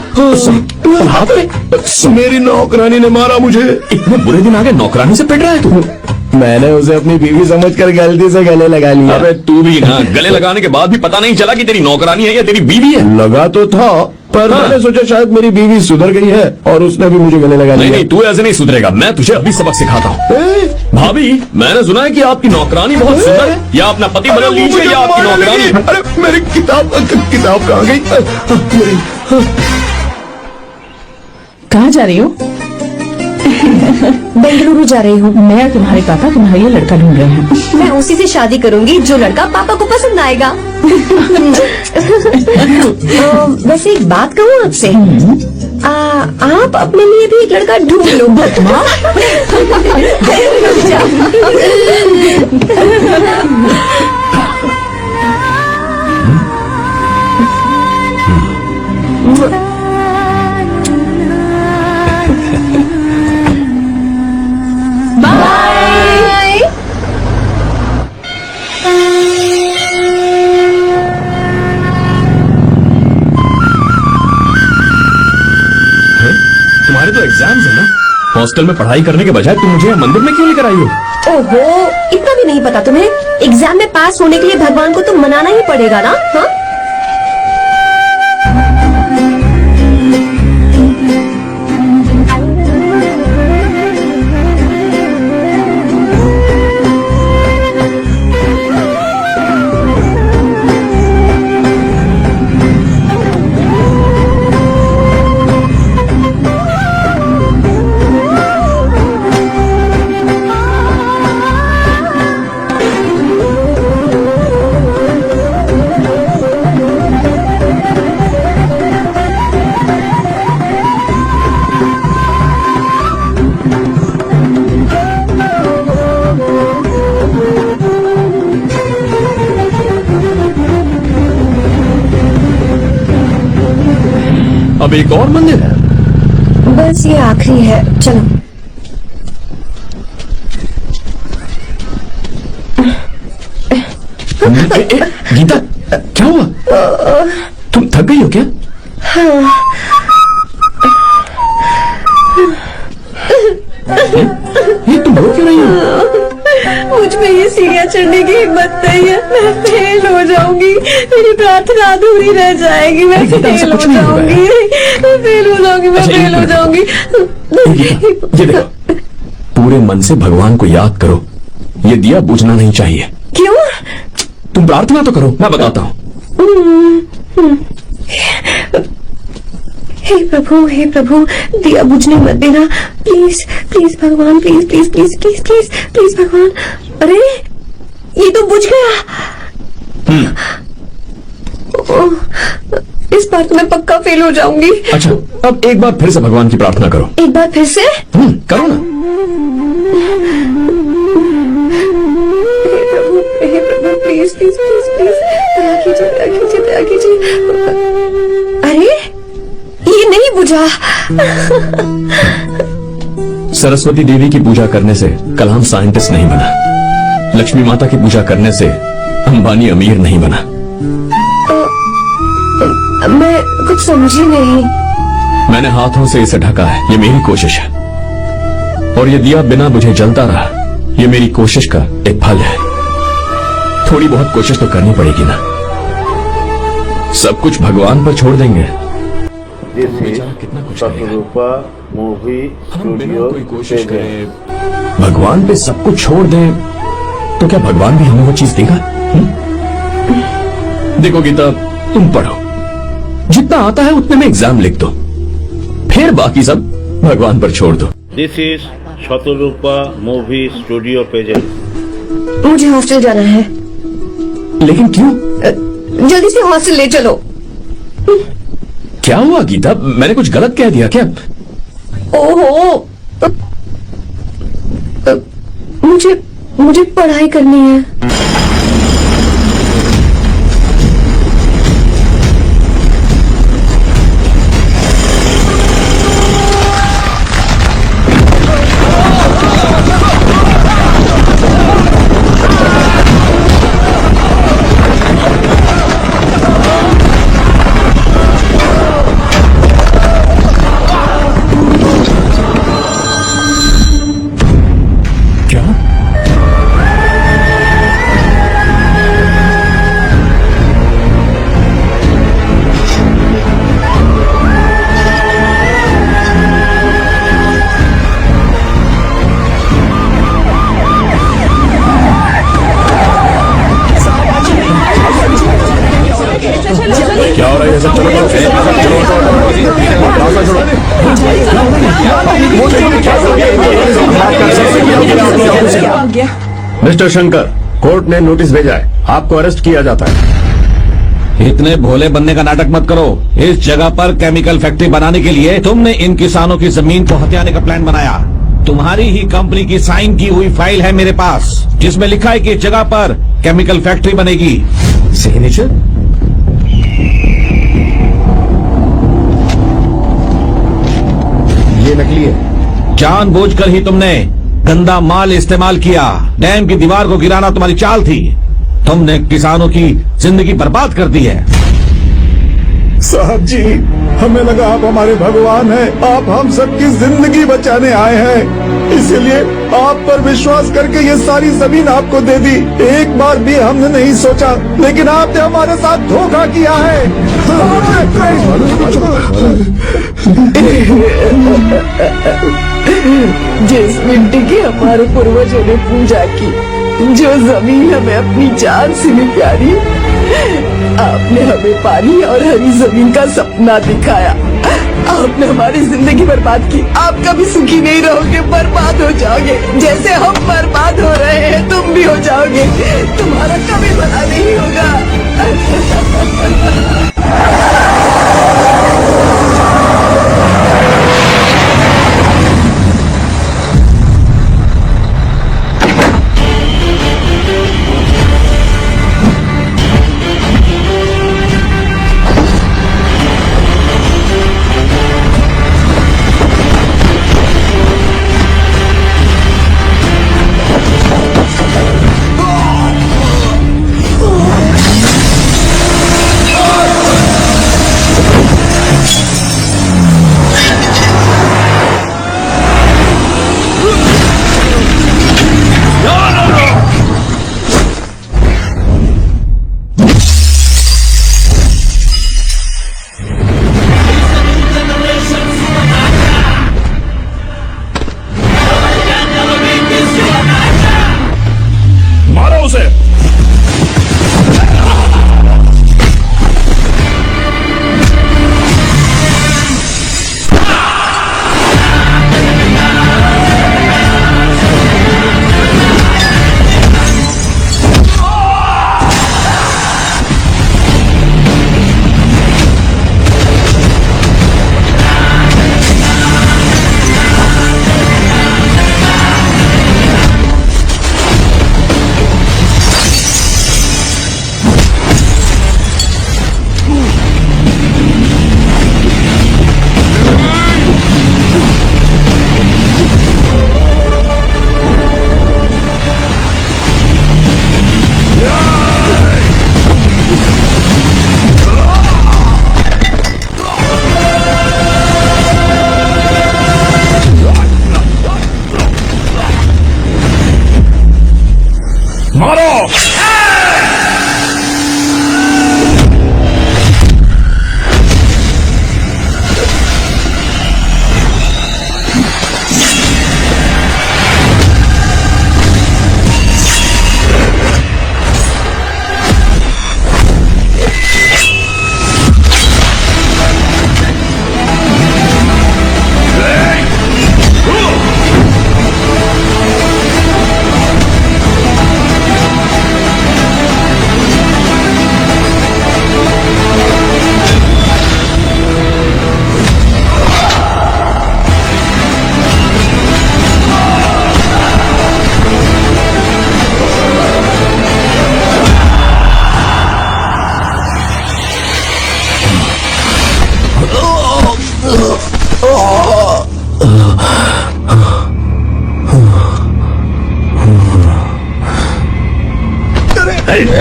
Speaker 10: हाथ पे मेरी नौकरानी ने मारा मुझे।
Speaker 6: इतने बुरे दिन आगे नौकरानी से पिट रहा है तू?
Speaker 10: मैंने उसे अपनी बीवी समझकर गलती से गले लगा लिया।
Speaker 6: अबे तू भी ना, गले लगाने के बाद भी पता नहीं चला कि तेरी नौकरानी है या तेरी बीवी है?
Speaker 10: लगा तो था, पर मैंने सोचा शायद मेरी बीवी सुधर गई है और उसने भी मुझे गले लगा लिया।
Speaker 6: नहीं, तू ऐसे नहीं सुधरेगा, मैं तुझे अभी सबक सिखाता हूँ। भाभी, मैंने सुना है कि आपकी नौकरानी बहुत सुंदर है, या अपना पति बदल लीजिए या आपकी नौकरानी।
Speaker 10: अरे मेरी किताब कहाँ गई?
Speaker 3: कहाँ जा रही हो?
Speaker 4: बेंगलुरु जा रही हूँ।
Speaker 3: मैं और तुम्हारे पापा तुम्हारे लिए लड़का ढूंढ रहे हैं।
Speaker 4: मैं उसी से शादी करूंगी जो लड़का पापा को पसंद आएगा। वैसे एक बात कहूँ आपसे, आप अपने लिए भी एक लड़का ढूंढ लो।
Speaker 5: बाय।
Speaker 6: तुम्हारे तो एग्जाम्स है ना? हॉस्टल में पढ़ाई करने के बजाय तुम मुझे मंदिर में क्यों लेकर आई हो?
Speaker 4: ओहो, इतना भी नहीं पता तुम्हें? एग्जाम में पास होने के लिए भगवान को तो मनाना ही पड़ेगा ना? हाँ?
Speaker 10: अब एक और मंदिर है।
Speaker 4: बस ये आखिरी है, चलो।
Speaker 10: गीता, क्या हुआ? तुम थक गई हो क्या?
Speaker 4: हाँ।
Speaker 10: ये तुम रो क्यों रही हो?
Speaker 4: मुझ में ये सीढ़ियाँ चढ़ने की हिम्मत नहीं है। मैं फेल हो जाऊंगी, मेरी प्रार्थना अधूरी रह जाएगी। मैं फेल हो जाऊंगी, मैं फेल हो जाऊंगी, मैं फेल हो जाऊंगी।
Speaker 10: ये देखो, पूरे मन से भगवान को याद करो। ये दिया बुझना नहीं चाहिए।
Speaker 4: क्यों?
Speaker 10: तुम प्रार्थना तो करो, मैं बताता हूँ।
Speaker 4: हे प्रभु, दिया बुझने मत देना, प्लीज प्लीज भगवान, please please please please please please भगवान। अरे ये तो बुझ गया। इस बार तो मैं पक्का फेल हो जाऊंगी।
Speaker 10: अच्छा, अब एक बार फिर से भगवान की प्रार्थना करो।
Speaker 4: एक बार फिर से?
Speaker 10: करो ना।
Speaker 4: हे प्रभु, प्लीज प्लीज प्लीज प्लीज दया कीजिए, दया कीजिए, दया कीजिए। अरे ये नहीं बुझा।
Speaker 10: सरस्वती देवी की पूजा करने से कलाम साइंटिस्ट नहीं बना। लक्ष्मी माता की पूजा करने से अंबानी अमीर नहीं बना।
Speaker 4: मैं कुछ समझी नहीं।
Speaker 10: मैंने हाथों से इसे ढका है, ये मेरी कोशिश है। और ये दिया बिना बुझे जलता रहा, ये मेरी कोशिश का एक फल है। थोड़ी बहुत कोशिश तो करनी पड़ेगी ना। सब कुछ भगवान पर छोड़ देंगे।
Speaker 9: कितना कुछ शतरूपा मूवी स्टूडियो
Speaker 10: कोई कोशिश करे, भगवान पे सब कुछ छोड़ दें, तो क्या भगवान भी हमें वो चीज देगा? देखो गीता, तुम पढ़ो, जितना आता है उतने में एग्जाम लिख दो, फिर बाकी सब भगवान पर छोड़ दो।
Speaker 9: This is Shatarupa movie studio present.
Speaker 4: मुझे हॉस्टल जाना है।
Speaker 10: लेकिन क्यों?
Speaker 4: जल्दी से हॉस्टल ले चलो।
Speaker 10: क्या हुआ गीता, मैंने कुछ गलत कह दिया क्या?
Speaker 4: ओहो, मुझे पढ़ाई करनी है।
Speaker 12: मिस्टर शंकर, कोर्ट ने नोटिस भेजा है, आपको अरेस्ट किया जाता है।
Speaker 2: इतने भोले बनने का नाटक मत करो। इस जगह पर केमिकल फैक्ट्री बनाने के लिए तुमने इन किसानों की जमीन को हथियाने का प्लान बनाया। तुम्हारी ही कंपनी की साइन की हुई फाइल है मेरे पास, जिसमें लिखा है कि इस जगह पर केमिकल फैक्ट्री बनेगी।
Speaker 12: सिग्नेचर? ये नकली है।
Speaker 2: जानबूझकर ही तुमने गंदा माल इस्तेमाल किया। डैम की दीवार को गिराना तुम्हारी चाल थी। तुमने किसानों की जिंदगी बर्बाद कर दी है।
Speaker 13: साहब जी, हमें लगा आप हमारे भगवान हैं, आप हम सबकी जिंदगी बचाने आए हैं, इसीलिए आप पर विश्वास करके ये सारी जमीन आपको दे दी। एक बार भी हमने नहीं सोचा, लेकिन आपने हमारे साथ धोखा किया है।
Speaker 11: जिस मिट्टी की हमारे पूर्वजों ने पूजा की, जो जमीन हमें अपनी जान से भी प्यारी, आपने हमें पानी और हरी जमीन का सपना दिखाया। आपने हमारी जिंदगी बर्बाद की। आप कभी सुखी नहीं रहोगे, बर्बाद हो जाओगे। जैसे हम बर्बाद हो रहे हैं, तुम भी हो जाओगे। तुम्हारा कभी भला नहीं होगा।
Speaker 2: उसे।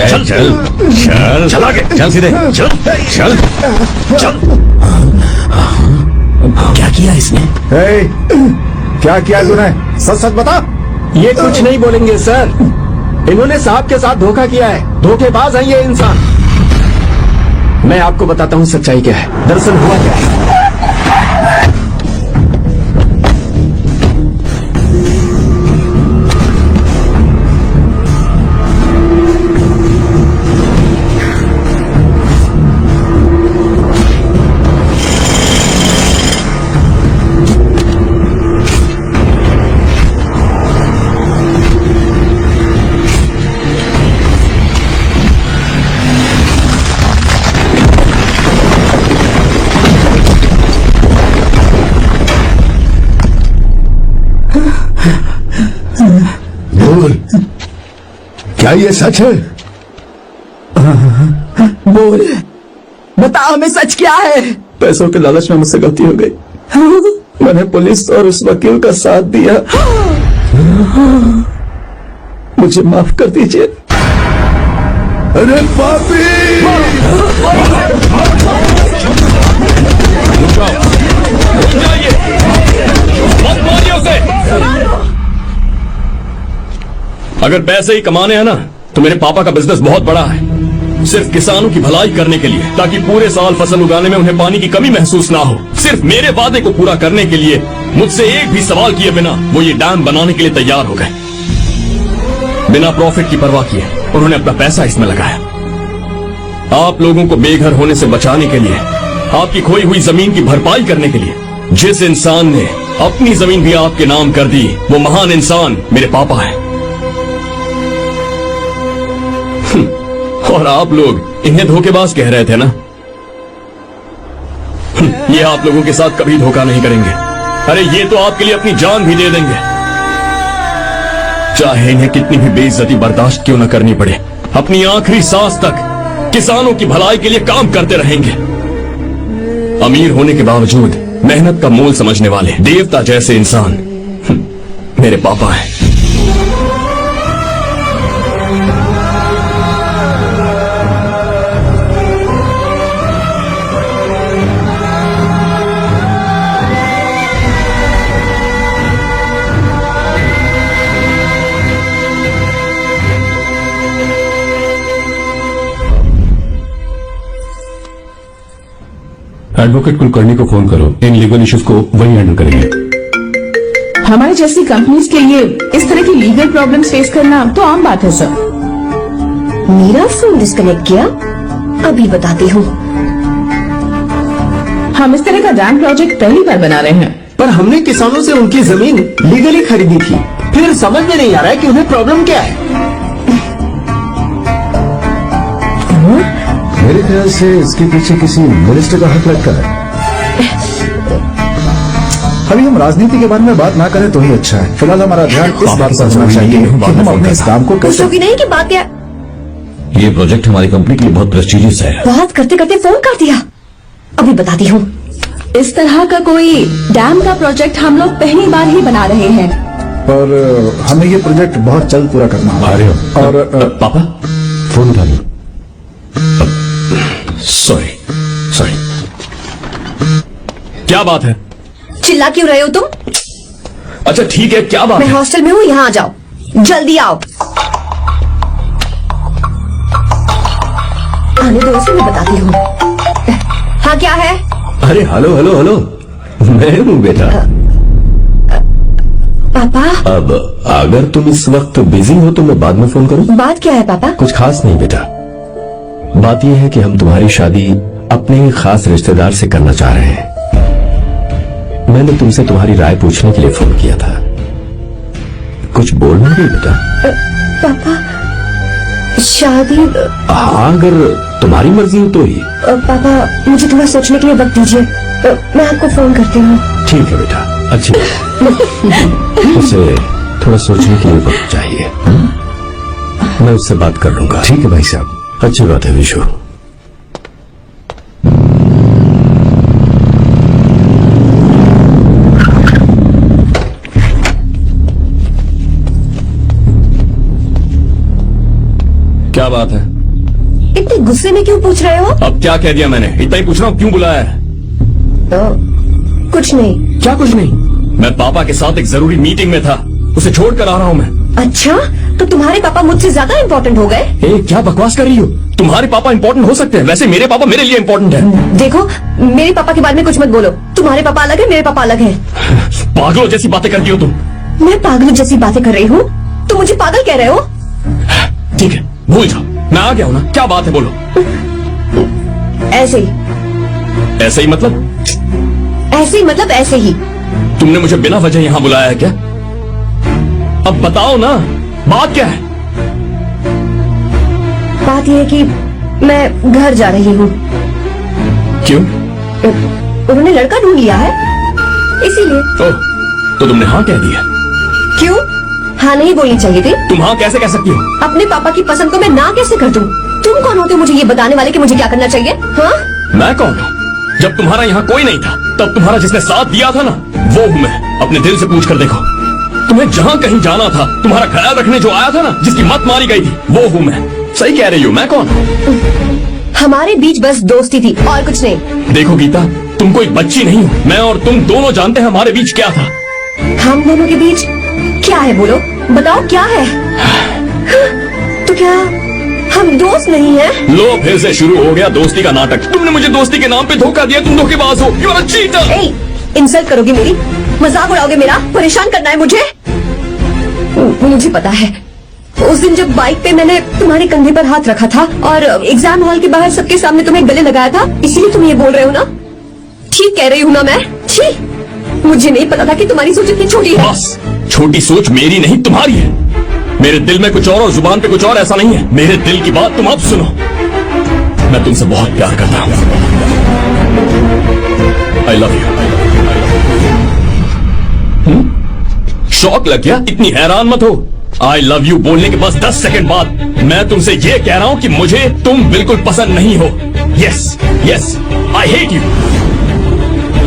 Speaker 6: चल चल चल चल आगे चल सीधे चल चल चल।
Speaker 10: क्या किया इसने?
Speaker 13: क्या किया तूने? सच सच बता।
Speaker 10: ये कुछ नहीं बोलेंगे सर। इन्होंने साहब के साथ धोखा किया है। धोखेबाज है ये इंसान। मैं आपको बताता हूँ सच्चाई क्या है। दरअसल हुआ क्या है,
Speaker 12: क्या ये सच है?
Speaker 11: बोल, बता हमें सच क्या है?
Speaker 10: पैसों के लालच में मुझसे गलती हो गई। मैंने पुलिस और उस वकील का साथ दिया। मुझे माफ कर दीजिए।
Speaker 13: अरे पापी!
Speaker 2: अगर पैसे ही कमाने हैं ना, तो मेरे पापा का बिजनेस बहुत बड़ा है। सिर्फ किसानों की भलाई करने के लिए, ताकि पूरे साल फसल उगाने में उन्हें पानी की कमी महसूस ना हो। सिर्फ मेरे वादे को पूरा करने के लिए मुझसे एक भी सवाल किए बिना वो ये डैम बनाने के लिए तैयार हो गए। बिना प्रॉफिट की परवाह किए उन्होंने अपना पैसा इसमें लगाया। आप लोगों को बेघर होने से बचाने के लिए, आपकी खोई हुई जमीन की भरपाई करने के लिए। जिस इंसान ने अपनी जमीन भी आपके नाम कर दी, वो महान इंसान मेरे पापा है। और आप लोग इन्हें धोखेबाज कह रहे थे ना? ये आप लोगों के साथ कभी धोखा नहीं करेंगे। अरे ये तो आपके लिए अपनी जान भी दे देंगे, चाहे इन्हें कितनी भी बेइज्जती बर्दाश्त क्यों न करनी पड़े। अपनी आखिरी सांस तक किसानों की भलाई के लिए काम करते रहेंगे। अमीर होने के बावजूद मेहनत का मोल समझने वाले देवता जैसे इंसान मेरे पापा हैं।
Speaker 6: एडवोकेट कुलकर्णी को फोन करो। इन लीगल इश्यूज को वही हैंडल करेंगे।
Speaker 3: हमारी जैसी कंपनीज के लिए इस तरह की लीगल प्रॉब्लम्स फेस करना तो आम बात है सर।
Speaker 4: मेरा फोन डिस्कनेक्ट किया? अभी बताती हूँ।
Speaker 3: हम इस तरह का डैम प्रोजेक्ट पहली बार बना रहे हैं।
Speaker 7: पर हमने किसानों से उनकी जमीन लीगली खरीदी थी। फिर समझ में नहीं आ रहा है कि उन्हें प्रॉब्लम क्या है।
Speaker 12: मेरे ख्याल से इसके पीछे किसी मिनिस्टर का हाथ लगता है।
Speaker 13: अभी हम राजनीति के बारे में बात ना करें तो ही अच्छा है। फिलहाल हमारा ध्यान इस बात पर होना चाहिए कि हम अपने इस काम को कैसे।
Speaker 4: पूछोगी नहीं कि बात क्या?
Speaker 2: ये प्रोजेक्ट हमारी कंपनी के लिए बहुत प्रेस्टिजियस है।
Speaker 4: बात करते करते फोन काट दिया। अभी बताती हूँ।
Speaker 5: इस तरह का कोई डैम का प्रोजेक्ट हम लोग पहली बार ही बना रहे हैं।
Speaker 13: और हमें ये प्रोजेक्ट बहुत जल्द पूरा करना है। और
Speaker 2: पापा फोन उठा लो। Sorry sorry. क्या बात है?
Speaker 4: चिल्ला क्यों रहे हो तुम?
Speaker 2: अच्छा ठीक है, क्या बात
Speaker 4: मैं
Speaker 2: है?
Speaker 4: हॉस्टल में हूँ, यहाँ आ जाओ, जल्दी आओ। आने दो, उसे मैं बताती हूँ। हाँ क्या है?
Speaker 12: अरे हेलो हेलो हेलो, मैं हूँ बेटा।
Speaker 4: पापा।
Speaker 12: अब अगर तुम इस वक्त बिजी हो तो मैं बाद में फोन करूँ?
Speaker 4: बात क्या है पापा?
Speaker 12: कुछ खास नहीं बेटा, बात यह है कि हम तुम्हारी शादी अपने ही खास रिश्तेदार से करना चाह रहे हैं। मैंने तुमसे तुम्हारी राय पूछने के लिए फोन किया था। कुछ बोलना भी बेटा?
Speaker 4: पापा शादी।
Speaker 12: हाँ अगर तुम्हारी मर्जी हो तो ही।
Speaker 4: पापा मुझे थोड़ा सोचने के लिए वक्त दीजिए, मैं आपको फोन करती हूँ।
Speaker 12: ठीक है बेटा, अच्छी उसे थोड़ा सोचने के लिए वक्त चाहिए। मैं उससे बात कर लूंगा। ठीक है भाई साहब, अच्छी बात है विशु।
Speaker 2: क्या बात है?
Speaker 4: इतने गुस्से में क्यों पूछ रहे हो?
Speaker 2: अब क्या कह दिया मैंने? इतना ही पूछ रहा हूँ, क्यों बुलाया है?
Speaker 4: कुछ नहीं।
Speaker 2: क्या कुछ नहीं? मैं पापा के साथ एक जरूरी मीटिंग में था, उसे छोड़ कर आ रहा हूँ मैं।
Speaker 4: अच्छा, तो तुम्हारे पापा मुझसे ज्यादा इम्पोर्टेंट हो गए?
Speaker 2: क्या बकवास कर रही हो? तुम्हारे पापा इम्पोर्टेंट हो सकते हैं, वैसे मेरे पापा मेरे लिए इम्पोर्टेंट है।
Speaker 4: देखो, मेरे पापा के बारे में कुछ मत बोलो। तुम्हारे पापा अलग है, मेरे पापा अलग है।
Speaker 2: पागलों जैसी बातें करती हो तुम।
Speaker 4: मैं पागलों जैसी बातें कर रही हूँ? तुम मुझे पागल कह रहे हो?
Speaker 2: ठीक है, भूल जाओ, मैं आ गया हूँ ना। क्या बात है, बोलो।
Speaker 4: ऐसे ही।
Speaker 2: ऐसे ही मतलब?
Speaker 4: ऐसे ही मतलब ऐसे ही।
Speaker 2: तुमने मुझे बिना वजह यहाँ बुलाया है क्या? अब बताओ ना, बात क्या है?
Speaker 4: बात यह है कि मैं घर जा रही हूँ।
Speaker 2: क्यों?
Speaker 4: उन्होंने लड़का ढूंढ लिया है, इसीलिए।
Speaker 2: ओह, तो तुमने हाँ कह दिया?
Speaker 4: क्यों? हाँ नहीं बोलनी चाहिए थी?
Speaker 2: तुम हाँ कैसे कह सकती हो?
Speaker 4: अपने पापा की पसंद को मैं ना कैसे कर दूं? तुम कौन होते हो मुझे ये बताने वाले कि मुझे क्या करना चाहिए? हाँ?
Speaker 2: मैं कौन हूँ? जब तुम्हारा यहाँ कोई नहीं था, तब तुम्हारा जिसने साथ दिया था ना, वो हूँ मैं। अपने दिल से पूछ कर देखो, तुम्हें जहाँ कहीं जाना था, तुम्हारा ख्याल रखने जो आया था ना, जिसकी मत मारी गई थी, वो हूँ मैं। सही कह रही हूँ, मैं कौन हूँ?
Speaker 4: हमारे बीच बस दोस्ती थी और कुछ नहीं।
Speaker 2: देखो गीता, तुम कोई बच्ची नहीं हो। मैं और तुम दोनों जानते हैं हमारे बीच क्या था।
Speaker 4: हम दोनों के बीच क्या है? बोलो, बताओ क्या है? तो क्या हम दोस्त नहीं हैं?
Speaker 2: लो, फिर से शुरू हो गया दोस्ती का नाटक। तुमने मुझे दोस्ती के नाम पे धोखा दिया, तुम धोखेबाज हो। You are a cheater.
Speaker 4: Insult करोगे मेरी? मजाक उड़ाओगे मेरा? परेशान करना है मुझे? मुझे पता है, उस दिन जब बाइक पे मैंने तुम्हारे कंधे पर हाथ रखा था और एग्जाम हॉल के बाहर सबके सामने तुम्हें गले लगाया था, इसीलिए तुम ये बोल रहे हो ना? ठीक कह रही हूँ ना मैं? ठीक, मुझे नहीं पता था कि तुम्हारी सोच इतनी छोटी है।
Speaker 2: बस, छोटी सोच मेरी नहीं तुम्हारी है। मेरे दिल में कुछ और जुबान पे कुछ और, ऐसा नहीं है। मेरे दिल की बात तुम अब सुनो। मैं तुमसे बहुत प्यार करता हूँ। I love you. शौक लग गया? इतनी हैरान मत हो। आई लव यू बोलने के बस 10 सेकंड बाद मैं तुमसे ये कह रहा हूँ कि मुझे तुम बिल्कुल पसंद नहीं हो। Yes yes, I hate you.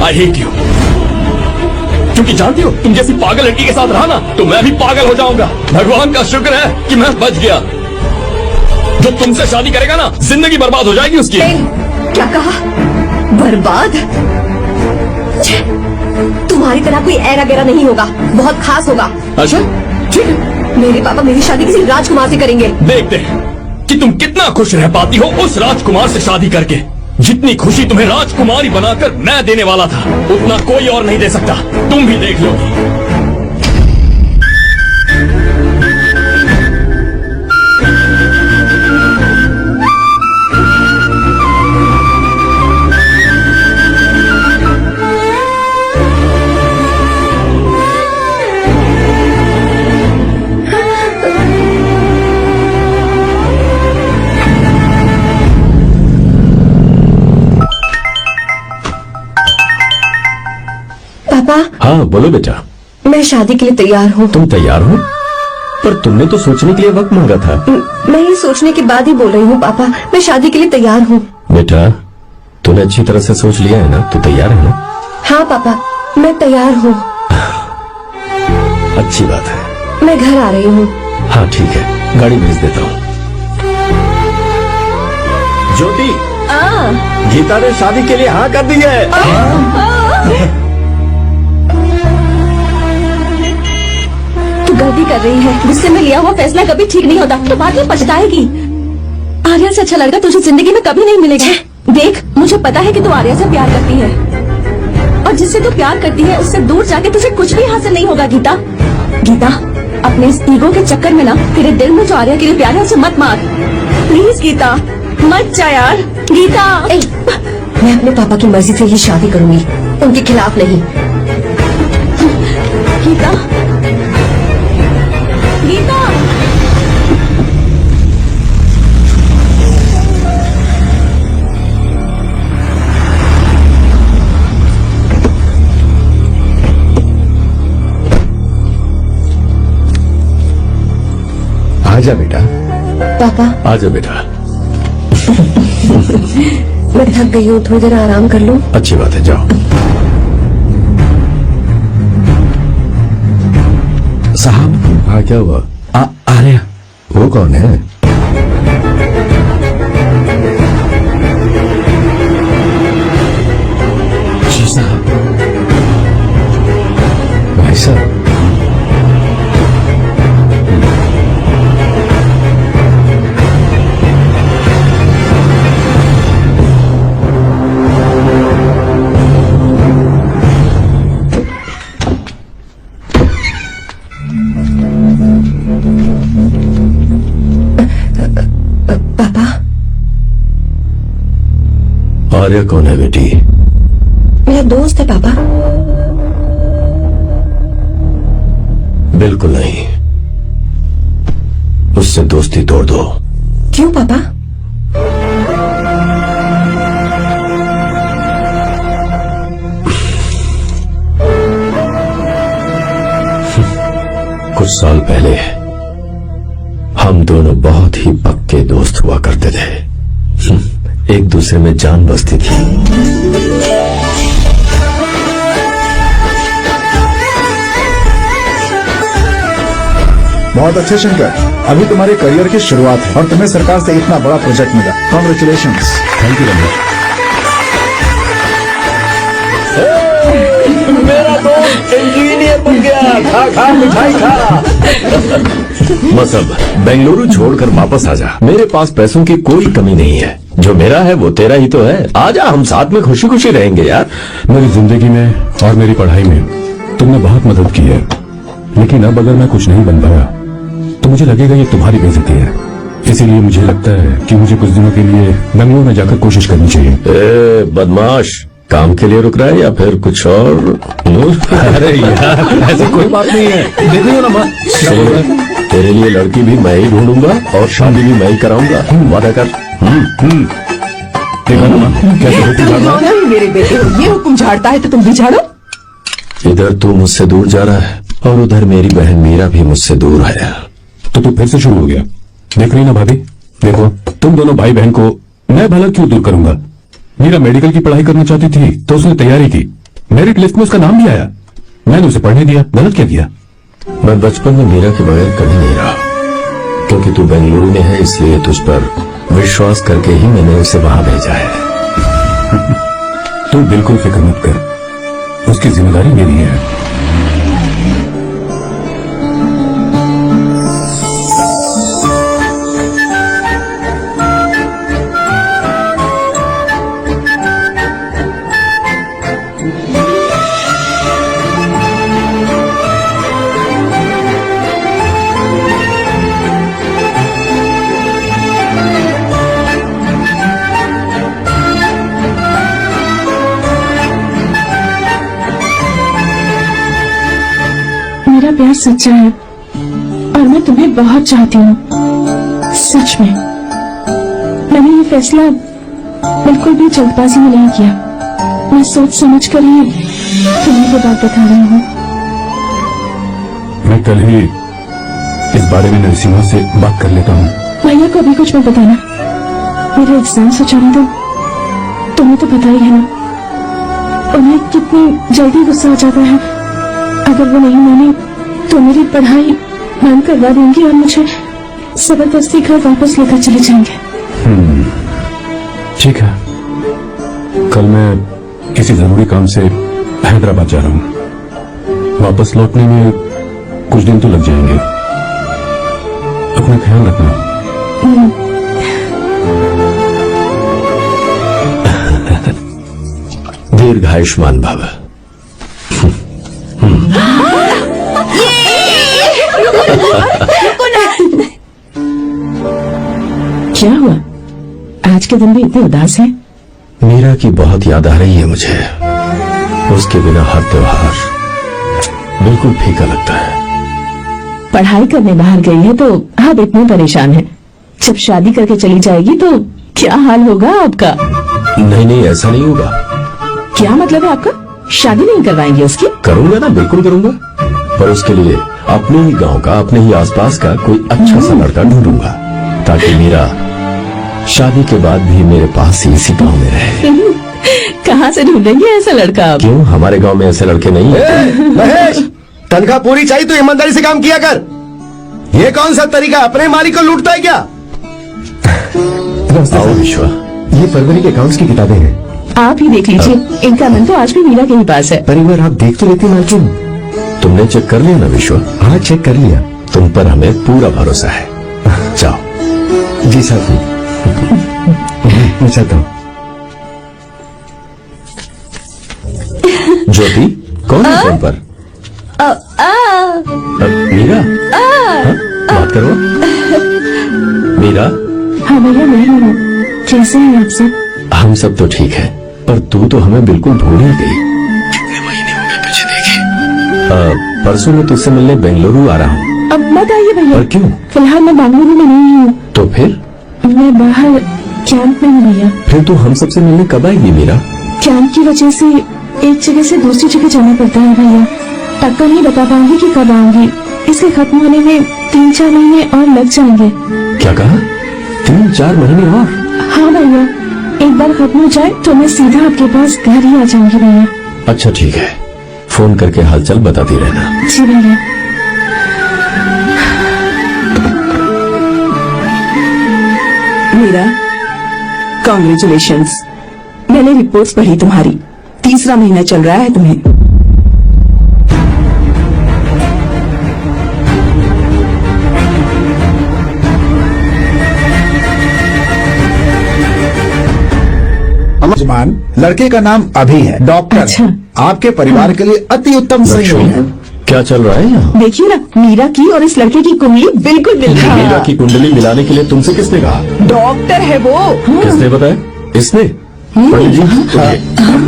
Speaker 2: I hate you. क्योंकि जानती हो, तुम जैसी पागल लड़की के साथ रहा ना, तो मैं भी पागल हो जाऊंगा। भगवान का शुक्र है कि मैं बच गया। जो तुमसे शादी करेगा ना, जिंदगी बर्बाद हो जाएगी उसकी।
Speaker 4: क्या कहा? बर्बाद? तुम्हारी तरह कोई ऐरा गैरा नहीं होगा, बहुत खास होगा।
Speaker 2: अच्छा ठीक है,
Speaker 4: मेरे पापा मेरी शादी किसी राजकुमार से करेंगे।
Speaker 2: देखते हैं कि तुम कितना खुश रह पाती हो उस राजकुमार से शादी करके। जितनी खुशी तुम्हें राजकुमारी बनाकर मैं देने वाला था, उतना कोई और नहीं दे सकता। तुम भी देख लोगी।
Speaker 12: हाँ बोलो बेटा।
Speaker 4: मैं शादी के लिए तैयार हूँ।
Speaker 12: तुम तैयार हो? पर तुमने तो सोचने के लिए वक्त मांगा था।
Speaker 4: मैं ये सोचने के बाद ही बोल रही हूँ पापा, मैं शादी के लिए तैयार हूँ।
Speaker 12: बेटा तूने अच्छी तरह से सोच लिया है ना? तू तैयार है ना?
Speaker 4: हाँ पापा, मैं तैयार हूँ।
Speaker 12: अच्छी बात है।
Speaker 4: मैं घर आ रही हूँ।
Speaker 12: हाँ ठीक है, गाड़ी भेज देता हूँ। ज्योति, गीता ने शादी के लिए हाँ कर दी है।
Speaker 5: तू गलती कर रही है। गुस्से में लिया हुआ फैसला कभी ठीक नहीं होता, तो बाद में पछताएगी। आर्या से अच्छा लड़का तुझे जिंदगी में कभी नहीं मिलेगा। देख, मुझे पता है कि तू आर्या से प्यार करती है, और जिससे तू प्यार करती है उससे दूर जाके तुझे कुछ भी हासिल नहीं होगा। गीता, गीता, अपने इस ईगो के चक्कर में ना तेरे दिल में जो आर्या के लिए प्यार है उसे मत मार। प्लीज गीता, मत जा यार। गीता,
Speaker 4: मैं अपने पापा की मर्जी से ही शादी करूंगी, उनके खिलाफ नहीं।
Speaker 5: गीता, गीता।
Speaker 12: आजा बेटा।
Speaker 4: पापा।
Speaker 12: आजा बेटा।
Speaker 4: मैं थक गई हूँ, थोड़ी देर आराम कर लूँ।
Speaker 12: अच्छी बात है, जाओ। साहब। हाँ क्या हुआ? आर्या। वो कौन है? जी साहब। भाई साहब। आर्या कौन है बेटी?
Speaker 4: मेरा दोस्त है पापा।
Speaker 12: बिल्कुल नहीं, उससे दोस्ती तोड़ दो।
Speaker 4: क्यों पापा?
Speaker 12: कुछ साल पहले हम दोनों बहुत ही पक्के दोस्त हुआ करते थे। एक दूसरे में जान बसती थी।
Speaker 13: बहुत अच्छे शंकर, अभी तुम्हारे करियर की शुरुआत है और तुम्हें सरकार से इतना बड़ा प्रोजेक्ट मिला। कॉन्ग्रेचुलेशंस।
Speaker 12: Thank you Ramesh.
Speaker 10: मेरा दोस्त इंजीनियर बन गया। खा खा मिठाई खा।
Speaker 12: बस अब बेंगलुरु छोड़कर वापस आ जा। मेरे पास पैसों की कोई कमी नहीं है। जो मेरा है वो तेरा ही तो है। आजा, हम साथ में खुशी खुशी रहेंगे यार।
Speaker 6: मेरी जिंदगी में और मेरी पढ़ाई में तुमने बहुत मदद की है, लेकिन अब अगर मैं कुछ नहीं बन पाया तो मुझे लगेगा ये तुम्हारी बेइज्जती है। इसीलिए मुझे लगता है कि मुझे कुछ दिनों के लिए बेंगलुरु में जाकर कोशिश करनी चाहिए।
Speaker 12: बदमाश, काम के लिए रुक रहा है या फिर कुछ और? अरे यार ऐसी कोई बात नहीं है। देखो ना माँ, तेरे लिए लड़की भी मैं ही ढूंढूंगा और शादी भी मैं ही कराऊंगा। वादा कर।
Speaker 6: देखो ना माँ, कैसे हुक्म झाड़ना है।
Speaker 3: मेरे बेटे, ये हुक्म झाड़ता है तो तुम भी झाड़ो।
Speaker 12: इधर तू मुझसे दूर जा रहा है और उधर मेरी बहन मीरा भी मुझसे दूर है।
Speaker 6: तो तू फिर से शुरू हो गया। देख रही ना भाभी, देखो तुम दोनों भाई बहन को मैं भला क्यों दूर करूंगा। मीरा मेडिकल की पढ़ाई करना चाहती थी तो उसने तैयारी की, मेरिट लिस्ट में उसका नाम भी आया, मैंने उसे पढ़ने दिया। गलत क्या किया?
Speaker 12: मैं बचपन में मीरा के बगैर कभी नहीं रहा, क्योंकि तू बेंगलुरु में है इसलिए तुझ पर विश्वास करके ही मैंने उसे वहां भेजा है।
Speaker 6: तू बिल्कुल फिक्र मत कर, उसकी जिम्मेदारी मेरी है।
Speaker 3: मेरा प्यार सच्चा है और मैं तुम्हें बहुत चाहती हूँ, सच में। मैंने ये फैसला बिल्कुल भी जल्दबाजी में नहीं किया। मैं सोच समझ कर ही
Speaker 4: तुम्हें को बात बता रही हूँ।
Speaker 6: मैं कल ही इस बारे में नरसिम्हा से बात कर लेता हूँ।
Speaker 4: भैया को अभी कुछ मत बताना। मेरे एग्जाम से जाने दो। तुम्हें तो पता ही है ना, उन्हें कितनी जल्दी गुस्सा आ जाता है। अगर वो नहीं माने तो मेरी पढ़ाई बंद करवा देंगी और मुझे जबरदस्ती घर वापस लेकर चले जाएंगे।
Speaker 6: ठीक है, कल मैं किसी जरूरी काम से हैदराबाद जा रहा हूँ। वापस लौटने में कुछ दिन तो लग जाएंगे। अपना ख्याल रखना।
Speaker 12: दीर्घायुष्मान भव।
Speaker 3: क्या हुआ? आज के दिन भी इतने उदास हैं?
Speaker 12: मीरा की बहुत याद आ रही है मुझे। उसके बिना हर त्योहार बिल्कुल फीका लगता है।
Speaker 3: पढ़ाई करने बाहर गई है तो अब इतने परेशान है। जब शादी करके चली जाएगी तो क्या हाल होगा आपका?
Speaker 12: नहीं, ऐसा नहीं होगा।
Speaker 3: क्या मतलब है आपका? शादी नहीं करवाएंगे उसकी?
Speaker 12: करूंगा ना, बिल्कुल करूंगा। पर उसके लिए अपने ही गांव का, अपने ही आसपास का कोई अच्छा सा लड़का ढूंढूंगा, ताकि मीरा शादी के बाद भी मेरे पास ही इसी गांव में रहे।
Speaker 3: कहाँ से ढूंढेंगे ऐसा लड़का आप?
Speaker 12: क्यों, हमारे गांव में ऐसे लड़के नहीं है?
Speaker 10: महेश, तनख्वाह पूरी चाहिए तो ईमानदारी से काम किया कर। ये कौन सा तरीका, अपने मालिक को लूटता है क्या?
Speaker 12: आओ विश्वा,
Speaker 10: ये फरवरी के अकाउंट्स की किताबें हैं।
Speaker 3: आप ही देख लीजिए। इनका मन तो आज भी मीरा के ही पास है।
Speaker 10: पर एक बार आप देख तो लेती मालकिन।
Speaker 12: तुमने चेक कर लिया ना विश्वा?
Speaker 10: हाँ, चेक कर लिया।
Speaker 12: तुम पर हमें पूरा भरोसा है। जाओ।
Speaker 10: जी साहब, मैं चाहता हूँ।
Speaker 12: ज्योति, कौन है फोन पर? मीरा? हाँ, बात करो। मीरा?
Speaker 4: हाँ भैया, मैं हूँ। कैसे हैं आप सब?
Speaker 12: हम सब तो ठीक है, पर तू तो हमें बिल्कुल भूल ही गई। कितने महीने हो गए तुझे देखे। परसों मैं तुझसे मिलने बेंगलुरु आ रहा हूँ।
Speaker 4: अब मत आइए भैया।
Speaker 12: पर क्यों?
Speaker 4: फिलहाल मैं बेंगलुरु में नहीं हूँ।
Speaker 12: तो फिर?
Speaker 4: मैं बाहर कैंप में हूँ भैया।
Speaker 12: फिर तू हम सबसे मिलने कब आएगी मीरा?
Speaker 4: कैंप की वजह से एक जगह से दूसरी जगह जाना पड़ता है भैया। पक्का नहीं बता पाऊंगी कि कब आऊंगी। इसके खत्म होने में 3-4 महीने और लग जाएंगे।
Speaker 12: क्या कहा? 3-4 महीने और?
Speaker 4: हाँ भैया, एक बार खत्म हो जाए तो मैं सीधा आपके पास घर ही आ जाऊंगी भैया।
Speaker 12: अच्छा ठीक है, फोन करके हालचाल बताती रहना।
Speaker 4: जी भैया।
Speaker 11: मीरा, कॉन्ग्रेचुलेशंस। मैंने रिपोर्ट्स पढ़ी तुम्हारी। 3रा महीना चल रहा है तुम्हें।
Speaker 13: जमान, लड़के का नाम अभी है, डॉक्टर।
Speaker 3: अच्छा।
Speaker 13: आपके परिवार के लिए अति उत्तम संयोग है।
Speaker 12: क्या चल रहा है यहाँ?
Speaker 3: देखिए ना, मीरा की और इस लड़के की कुंडली बिल्कुल मिल रही है।
Speaker 12: मीरा की कुंडली मिलाने के लिए तुमसे किसने कहा?
Speaker 11: डॉक्टर है वो।
Speaker 12: किसने बताया? इसने? पंडित जी,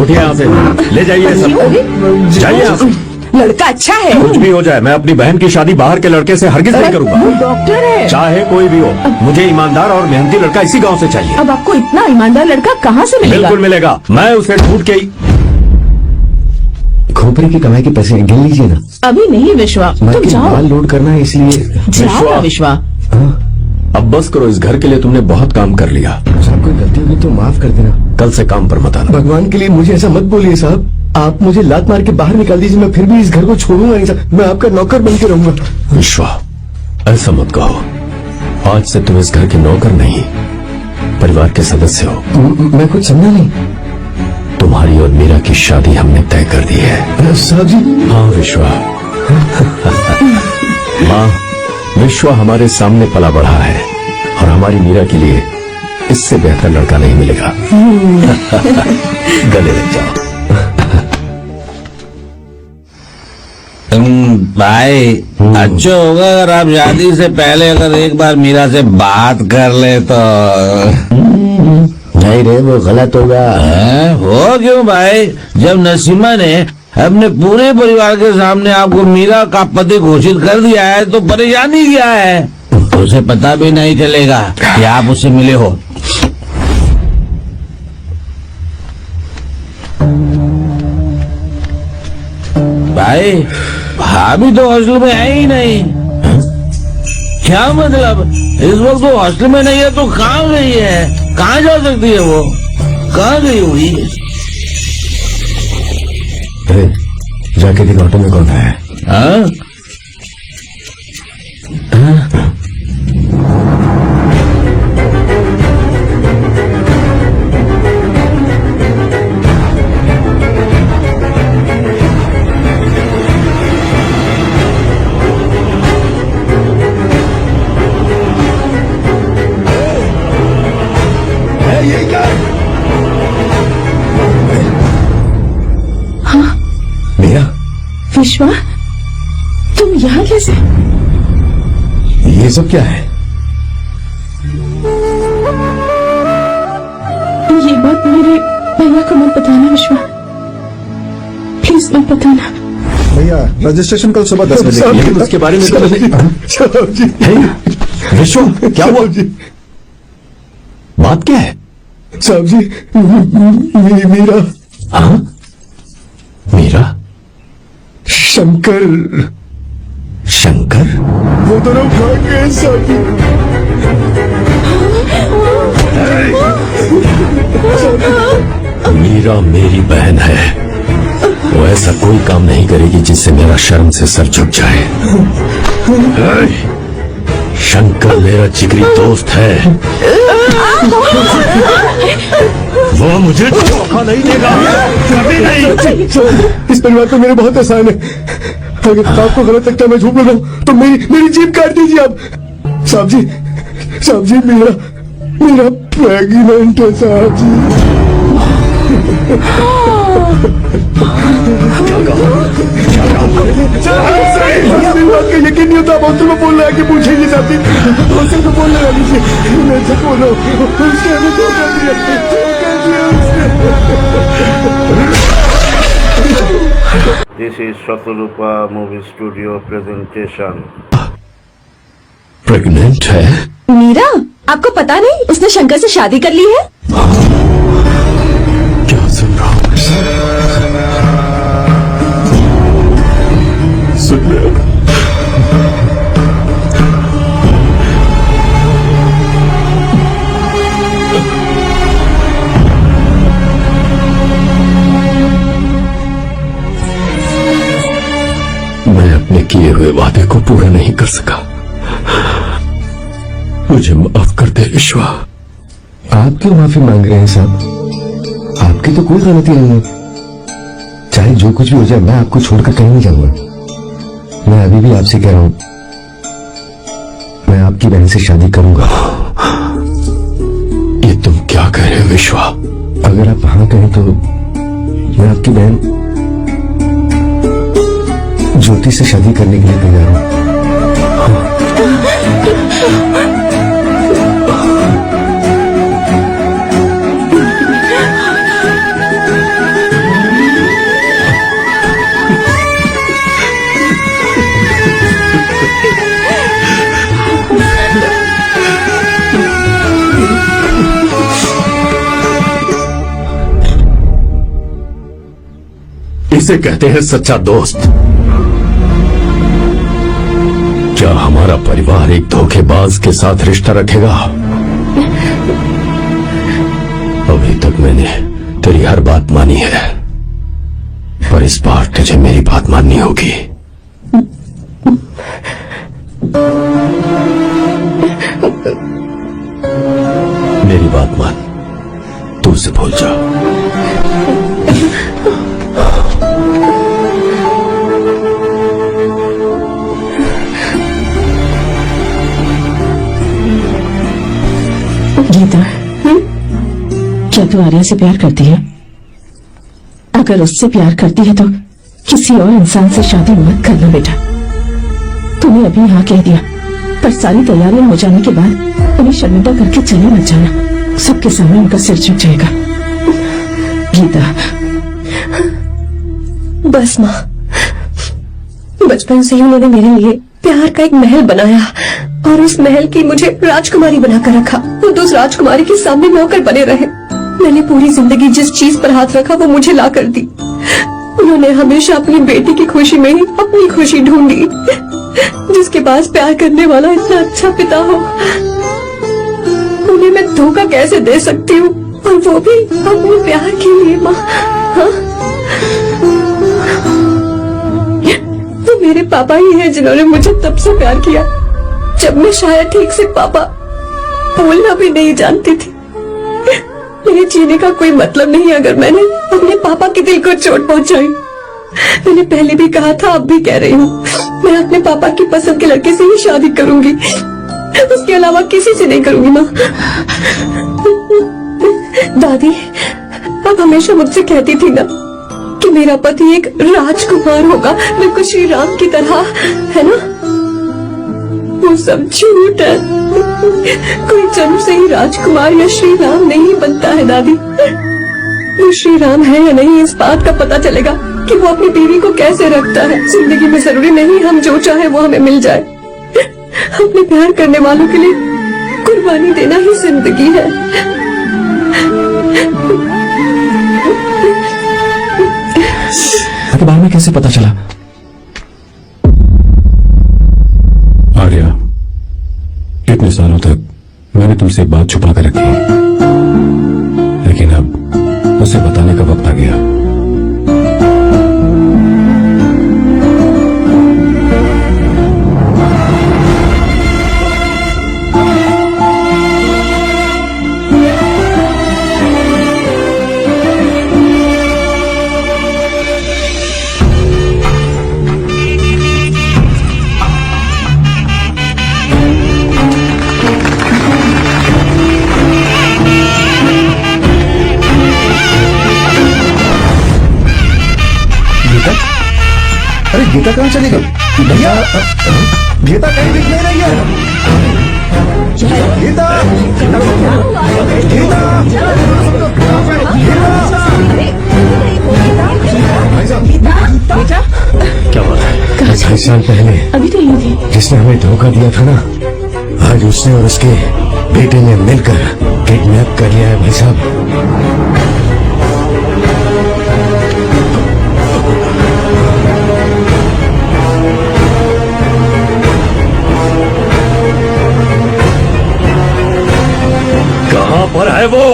Speaker 12: उठिए यहाँ से, ले जाइए सब, जाइए यहाँ से।
Speaker 11: लड़का अच्छा है।
Speaker 12: कुछ भी हो जाए, मैं अपनी बहन की शादी बाहर के लड़के से हरगिज नहीं
Speaker 11: वो
Speaker 12: करूंगा।
Speaker 11: डॉक्टर है।
Speaker 12: चाहे कोई भी हो, मुझे ईमानदार और मेहनती लड़का इसी गांव से चाहिए।
Speaker 3: अब आपको इतना ईमानदार लड़का कहाँ से मिलेगा?
Speaker 12: बिल्कुल मिलेगा। मैं उसे ढूंढ के ही।
Speaker 10: खोपड़ी की कमाई के पैसे गिन लीजिए ना।
Speaker 3: अभी नहीं विश्वा, तुम
Speaker 10: मार्केट
Speaker 3: जाओ।
Speaker 10: माल लोड करना है, इसलिए।
Speaker 3: जाओ ना विश्वा।
Speaker 12: अब बस करो, इस घर के लिए तुमने बहुत काम कर लिया।
Speaker 10: साहब, कोई गलती होगी तो माफ कर देना।
Speaker 12: कल से काम पर मत आना।
Speaker 10: भगवान के लिए मुझे ऐसा मत बोलिए साहब। आप मुझे लात मार के बाहर निकाल दीजिए, मैं फिर भी इस घर को छोड़ूंगा नहीं साहब। मैं आपका नौकर बन के रहूंगा।
Speaker 12: विश्वा, ऐसा मत कहो। आज से तुम इस घर के नौकर नहीं, परिवार के सदस्य हो।
Speaker 10: मैं कुछ समझा नहीं।
Speaker 12: तुम्हारी और मीरा की शादी हमने तय कर दी है।
Speaker 10: साहब जी।
Speaker 12: हाँ विश्वा। माँ, विश्वा हमारे सामने पला बढ़ा है और हमारी मीरा के लिए इससे बेहतर लड़का नहीं मिलेगा। गले लग जाओ।
Speaker 14: भाई, अच्छा होगा अगर आप शादी से पहले अगर एक बार मीरा से बात कर ले तो।
Speaker 12: नहीं रे, वो गलत होगा।
Speaker 14: हो क्यों भाई? जब नसीमा ने अपने पूरे परिवार के सामने आपको मीरा का पति घोषित कर दिया है तो परेशानी क्या है? उसे पता भी नहीं चलेगा कि आप उससे मिले हो। भाई भाभी तो हॉस्टल में है ही नहीं। क्या मतलब? इस वक्त तो हॉस्टल में नहीं है तो कहाँ गई है? कहाँ जा सकती है वो? कहाँ गई हुई?
Speaker 12: जाके देख ऑटो में कौन है?
Speaker 14: हाँ?
Speaker 12: ये क्या?
Speaker 3: हाँ
Speaker 12: मीरा,
Speaker 3: विश्वा, तुम यहाँ कैसे?
Speaker 12: ये सब क्या है?
Speaker 3: ये बात मेरे भैया को मत बताना विश्वा, प्लीज मत बताना।
Speaker 13: भैया रजिस्ट्रेशन कल सुबह 10 बजे।
Speaker 7: लेकिन उसके बारे में तो
Speaker 12: विश्व, क्या हुआ? बात क्या है?
Speaker 13: साहब जी, मीरा।
Speaker 12: हाँ? मीरा?
Speaker 13: शंकर।
Speaker 12: शंकर?
Speaker 13: वो दोनों भाग गए साहब जी।
Speaker 12: मीरा मेरी बहन है, वो ऐसा कोई काम नहीं करेगी जिससे मेरा शर्म से सर झुक जाए। शंकर मेरा जिगरी दोस्त है, वो मुझे धोखा नहीं देगा, कभी नहीं।
Speaker 13: इस परिवार पे मेरे बहुत एहसान है, अगर आपको गलत लगता है मैं झूठ बोल रहा हूँ तो मेरी जीभ काट दीजिए आप। साहब जी मेरा प्रेग्नेंट है साहब जी। बात का यकीन नहीं होता, हॉस्टल में बोल रहा है कि पूछेंगे साहब जी, हॉस्टल में बोलने वाली थी, मैं झूठ बोल रहा हूँ, उसने हमें धोखा दिया।
Speaker 9: This is Shatarupa Movie Studio presentation.
Speaker 12: Pregnant है?
Speaker 5: मीरा, आपको पता नहीं उसने शंकर से शादी कर ली है?
Speaker 12: क्या सुन रहा हूँ? सुन रहे हो? मैं अपने किए हुए वादे को पूरा नहीं कर सका, मुझे माफ कर दे विश्वा। आप क्यों माफी मांग रहे हैं साहब? आपकी तो कोई गलती नहीं है, चाहे जो कुछ भी हो जाए मैं आपको छोड़कर कहीं नहीं जाऊंगा। मैं अभी भी आपसे कह रहा हूं, मैं आपकी बहन से शादी करूंगा। ये तुम क्या कह रहे हो विश्वा? अगर आप हाँ कहें तो मैं आपकी बहन ज्योति से शादी करने के लिए तैयार हूं। इसे कहते हैं सच्चा दोस्त। क्या हमारा परिवार एक धोखेबाज के साथ रिश्ता रखेगा? अभी तक मैंने तेरी हर बात मानी है, पर इस बार तुझे मेरी बात माननी होगी। मेरी बात मान, तू उसे भूल जा।
Speaker 3: गीता, क्या तू आर्या से प्यार करती है? अगर उससे प्यार करती है तो किसी और इंसान से शादी मत करना बेटा। तूने अभी हाँ कह दिया, पर सारी तैयारियां हो जाने के बाद उन्हें शर्मिंदा करके चले मत जाना, सबके सामने उनका सिर झुक जाएगा। गीता,
Speaker 4: बस माँ, बचपन से ही उन्होंने मेरे लिए प्यार का एक महल बनाया और उस महल की मुझे राजकुमारी बनाकर रखा। वो उस राजकुमारी के सामने नौकर बने रहे। मैंने पूरी जिंदगी जिस चीज पर हाथ रखा वो मुझे ला कर दी। उन्होंने हमेशा अपनी बेटी की खुशी में ही अपनी खुशी ढूंढी। जिसके पास प्यार करने वाला इतना अच्छा पिता हो, उन्हें मैं धोखा कैसे दे सकती हूँ, और वो भी अपने प्यार के लिए। माँ, हाँ? वो मेरे पापा ही हैं जिन्होंने मुझे तब से प्यार किया जब मैं शायद ठीक से पापा बोलना भी नहीं जानती थी। मेरे जीने का कोई मतलब नहीं अगर मैंने अपने पापा के दिल को चोट पहुंचाई। मैंने पहले भी कहा था, अब भी कह रही हूँ, मैं अपने पापा की पसंद के लड़के से ही शादी करूंगी, उसके अलावा किसी से नहीं करूंगी। माँ, दादी आप हमेशा मुझसे कहती थी ना कि मेरा पति एक राजकुमार होगा, बिल्कुल श्री राम की तरह, है ना? वो सब झूठ है। कोई जन्म से ही राजकुमार या श्री राम नहीं बनता है दादी। वो श्री राम है या नहीं, इस बात का पता चलेगा कि वो अपनी बीवी को कैसे रखता है। जिंदगी में जरूरी नहीं हम जो चाहे वो हमें मिल जाए। अपने प्यार करने वालों के लिए कुर्बानी देना ही जिंदगी है।
Speaker 6: के बारे में कैसे पता चला? आर्या, इतने सालों तक मैंने तुमसे एक बात छुपा कर रखी, लेकिन अब उसे बताने का वक्त आ गया।
Speaker 12: अरे गीता कहाँ चली गई? भैया, गीता कहीं दिख नहीं रही है। गीता,
Speaker 3: बेटा
Speaker 12: क्या बात है? 28 साल पहले
Speaker 3: अभी तो यही थी
Speaker 12: जिसने हमें धोखा दिया था ना, आज उसने और उसके बेटे ने मिलकर किडनैप कर लिया है भाई साहब।
Speaker 6: कहां पर है वो?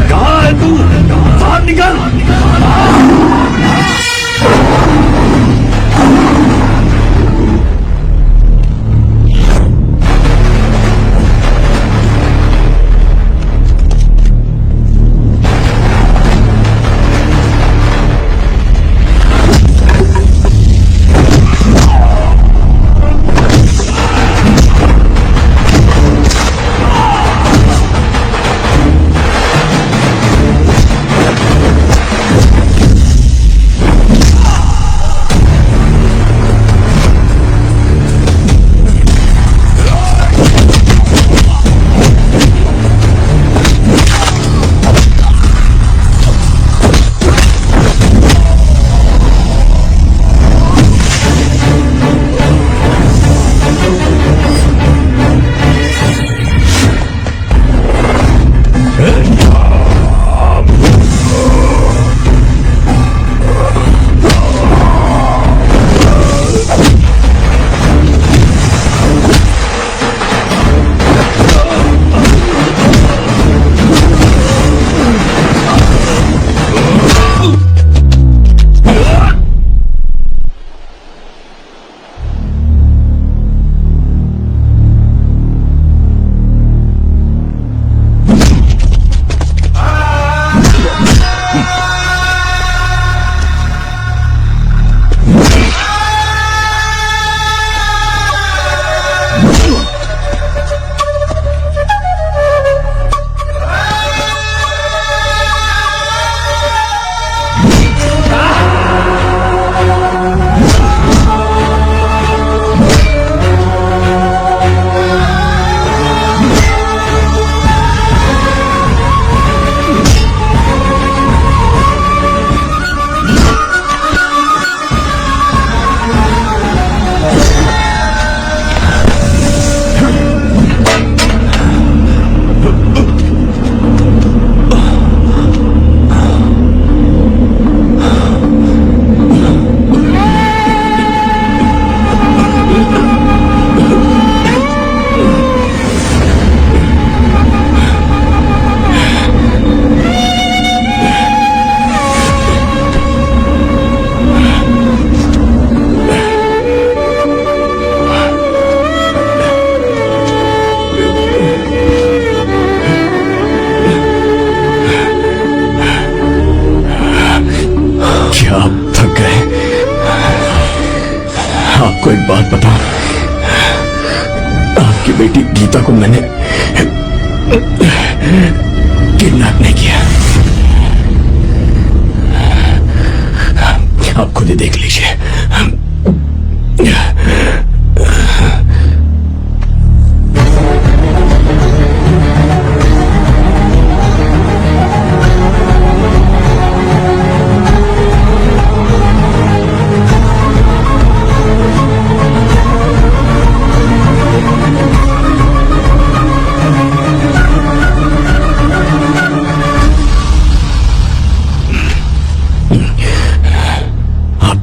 Speaker 6: कहां है तू? बाहर निकल!
Speaker 10: आपको एक बात बताऊं, आपकी बेटी गीता को मैंने किडनैप नहीं किया। आप खुद ही देख लीजिए।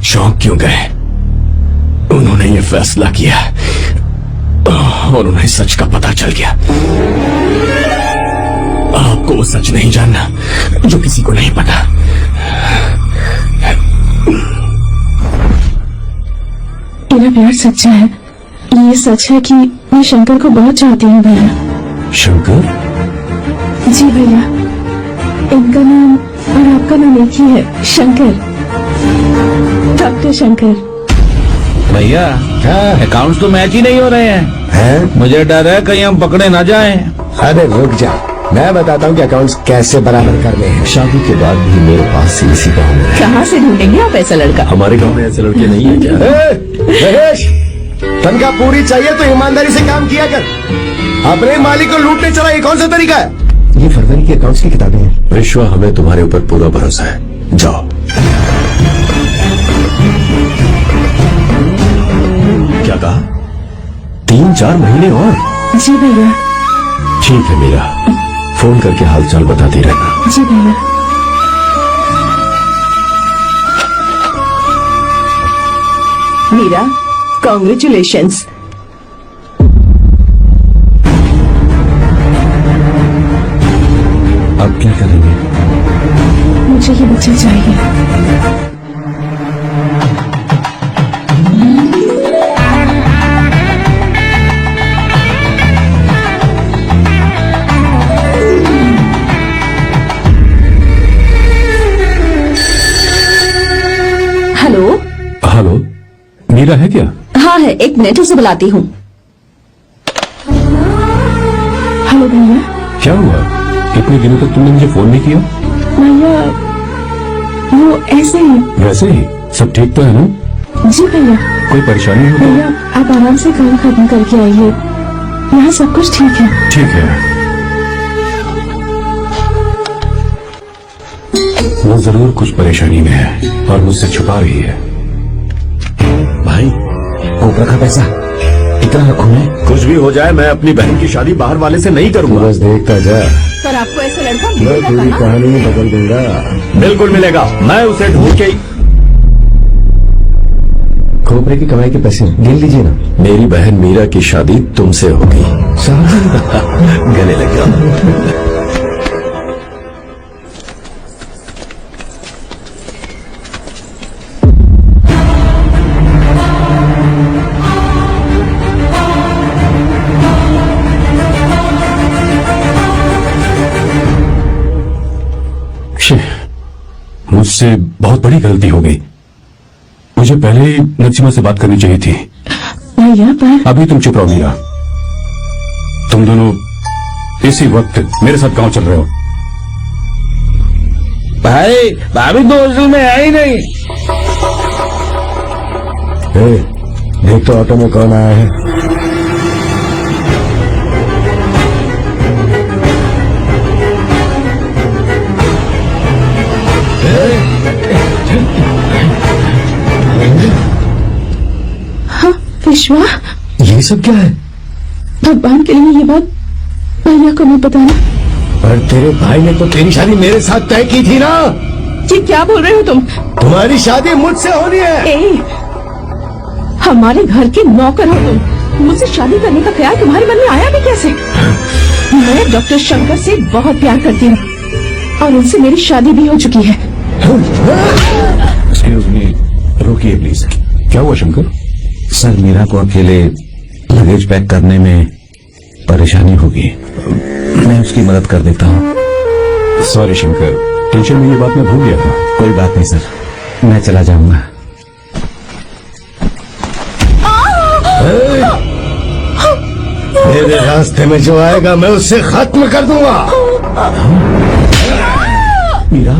Speaker 10: चौंक क्यों गए? उन्होंने ये फैसला किया और उन्हें सच का पता चल गया। आपको वो सच नहीं जानना जो किसी को नहीं पता।
Speaker 3: मेरा प्यार सच्चा है। ये सच है कि मैं शंकर को बहुत चाहती हूँ भैया।
Speaker 10: शंकर?
Speaker 3: जी भैया, इनका नाम और आपका नाम एक ही है, शंकर, डॉक्टर शंकर।
Speaker 14: भैया अकाउंट्स तो मैच ही नहीं हो रहे हैं। मुझे डर है कहीं हम पकड़े ना जाएं।
Speaker 12: अरे रुक जा, मैं बताता हूँ कि अकाउंट्स कैसे बराबर करने हैं। शादी के बाद भी मेरे पास इसी गाँव में।
Speaker 3: कहाँ से ढूंढेंगे आप ऐसा लड़का?
Speaker 10: हमारे गांव में ऐसे लड़के नहीं है क्या?
Speaker 12: महेश, तनख्वाह पूरी चाहिए तो ईमानदारी से काम किया कर। अपने मालिक को लूटने चला, ये कौन सा तरीका है? ये फरवरी के अकाउंट्स की किताबें हैं।
Speaker 10: विश्वा, हमें तुम्हारे ऊपर पूरा भरोसा है, जाओ। क्या कहा? 3-4 महीने और?
Speaker 3: जी भैया।
Speaker 10: ठीक है मीरा, फोन करके हालचाल बताती रहना।
Speaker 3: जी भैया। मीरा, कॉन्ग्रेचुलेशंस।
Speaker 6: अब क्या करेंगे?
Speaker 3: मुझे ये बच्चा चाहिए।
Speaker 5: हेलो।
Speaker 6: हेलो, मीरा है क्या?
Speaker 5: हाँ है, एक मिनट उसे बुलाती हूँ।
Speaker 3: हेलो भैया।
Speaker 6: क्या हुआ? इतने दिनों तक तुमने मुझे फोन नहीं किया?
Speaker 3: भैया वो ऐसे ही।
Speaker 6: वैसे ही? सब ठीक तो है ना?
Speaker 3: जी भैया।
Speaker 6: कोई परेशानी हो?
Speaker 3: भैया आप आराम से काम खत्म करके आइए, यहाँ सब कुछ ठीक है।
Speaker 6: ठीक है। वो जरूर कुछ परेशानी में है और मुझसे छुपा रही है।
Speaker 10: भाई,
Speaker 12: ऊपर का पैसा इतना रखो मैं।
Speaker 10: कुछ भी हो जाए, मैं अपनी बहन की शादी बाहर वाले से नहीं करूंगा।
Speaker 12: बस देखता जा,
Speaker 5: पर आपको ऐसा लड़का
Speaker 12: मैं
Speaker 5: मिलेगा
Speaker 12: पूरी
Speaker 5: कहाँ?
Speaker 12: कहानी बदल दूंगा।
Speaker 10: बिल्कुल मिलेगा, मैं उसे ढूंढ के।
Speaker 12: खोपरे की कमाई के पैसे गिन लीजिए ना।
Speaker 10: मेरी बहन मीरा की शादी तुमसे होगी। गले लग जाओ।
Speaker 6: मुझसे बहुत बड़ी गलती हो गई। मुझे पहले ही नरसिम्हा से बात करनी चाहिए थी।
Speaker 3: भैया पर
Speaker 6: अभी तुम चुप रहो मीरा। तुम दोनों इसी वक्त मेरे साथ गांव चल रहे हो।
Speaker 14: भाई भाभी तो हॉस्टल में है ही नहीं।
Speaker 12: देख तो ऑटो में कौन आया है।
Speaker 3: हाँ विश्वा,
Speaker 12: ये सब क्या है?
Speaker 3: भगवान के लिए ये बात भैया को नहीं बताना।
Speaker 12: पर तेरे भाई ने तो तेरी शादी मेरे साथ तय की थी ना।
Speaker 3: ये क्या बोल रहे हो तुम?
Speaker 12: तुम्हारी शादी मुझसे होनी है।
Speaker 3: हमारे घर के नौकर हो तुम, मुझसे शादी करने का ख्याल तुम्हारे मन में आया भी कैसे? मैं डॉक्टर शंकर से बहुत प्यार करती हूँ और उनसे मेरी शादी भी हो चुकी है।
Speaker 6: एक्सक्यूज मी, रुकिए प्लीज। क्या हुआ शंकर?
Speaker 14: सर मीरा को अकेले लगेज पैक करने में परेशानी होगी, मैं उसकी मदद कर देता हूँ।
Speaker 6: सॉरी शंकर, टेंशन में ये बात मैं भूल गया था।
Speaker 14: कोई बात नहीं सर, मैं चला जाऊंगा।
Speaker 12: मेरे रास्ते में जो आएगा मैं उससे खत्म कर दूंगा।
Speaker 10: मीरा,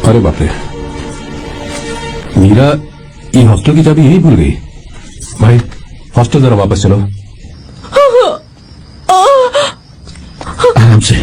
Speaker 6: अरे बाप रे, मीरा ये हॉस्टल की चाबी यही भूल गई। भाई हॉस्टल जरा वापस चलो। आराम से।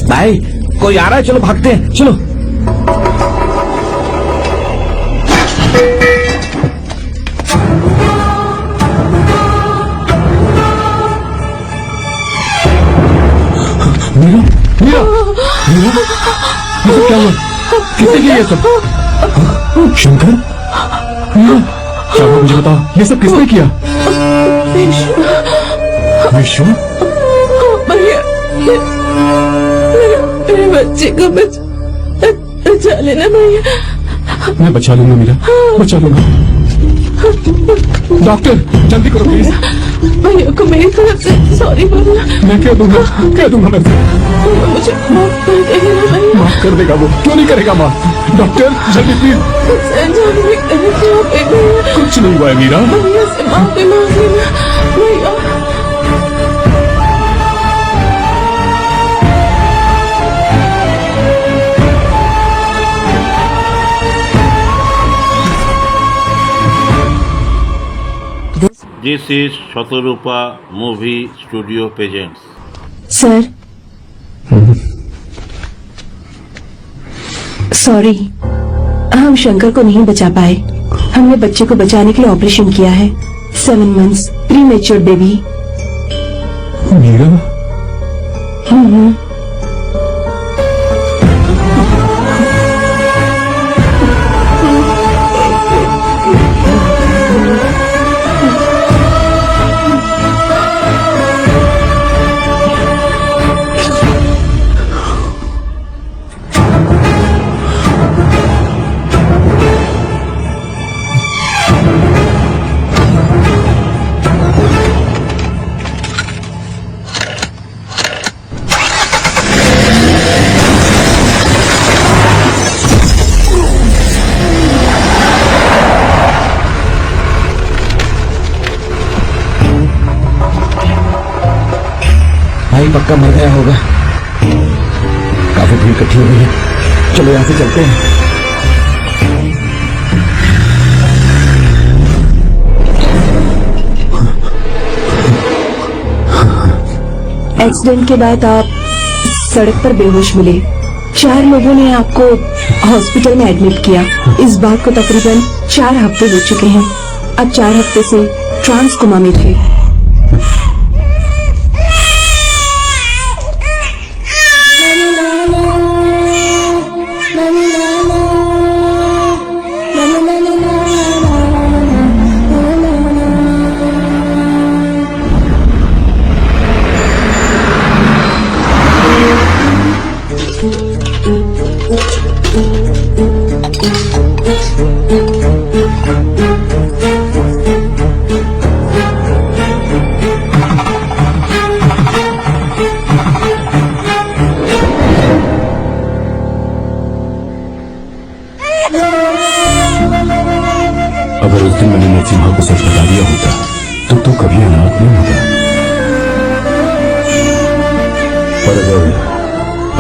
Speaker 10: भाई कोई आ रहा है, चलो भागते हैं, चलो।
Speaker 6: मीरा, मीरा, मीरा, ये सब क्या हुआ? किसने किया ये सब? शंकर, मीरा, क्या हुआ मुझे बताओ, ये सब किसने किया? विश्व,
Speaker 3: मेरे बच्चे को बचा लेना भैया।
Speaker 6: मैं बचा लूंगा मीरा, बचा लूंगा। डॉक्टर जल्दी करो प्लीज।
Speaker 3: भैया को मेरी तरफ से सॉरी बोलना।
Speaker 6: मैं कह दूंगा मैं।
Speaker 3: मुझे माफ कर देगा भैया।
Speaker 6: माफ कर देगा वो, क्यों नहीं करेगा माफ? डॉक्टर जल्दी प्लीज। कुछ नहीं हुआ है मीरा।
Speaker 3: भैया से माफी मांग लेना भैया।
Speaker 9: This is Shatarupa Movie Studio presents.
Speaker 4: Sir, sorry, हम शंकर को नहीं बचा पाए। हमने बच्चे को बचाने के लिए ऑपरेशन किया है। 7 months प्रीमेच्योर बेबी।
Speaker 6: मीरा,
Speaker 10: भाई पक्का मर गया होगा। काफी भीड़ इकट्ठी हो गई है, चलो यहाँ से चलते हैं।
Speaker 4: एक्सीडेंट के बाद आप सड़क पर बेहोश मिले। 4 लोगों ने आपको हॉस्पिटल में एडमिट किया। इस बात को तकरीबन 4 हफ्ते हो चुके हैं। अब 4 हफ्ते से ट्रांस कोमा में थे।
Speaker 6: अगर उस दिन मैंने नरसिम्हा को सच बता दिया होता तो कभी अनाथ नहीं होता। पर अगर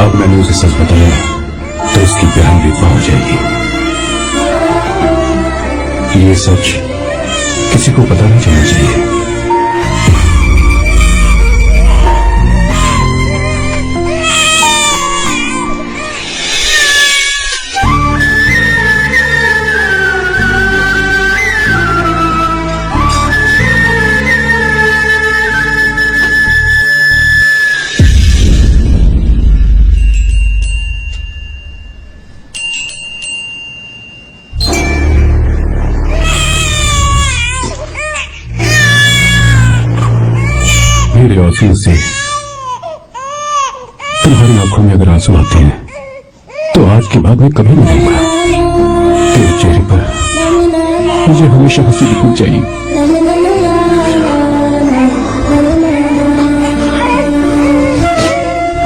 Speaker 6: अब मैंने उसे सच बताया तो उसकी बहन विधवा हो जाएगी। ये सच किसी को पता नहीं चलना चाहिए। मेरे आंसुओं से तुम्हारी आंखों में अगर आंसू आते हैं तो आज के बाद मैं कभी नहीं दूंगा। तेरे चेहरे पर मुझे हमेशा हंसी दिखनी चाहिए।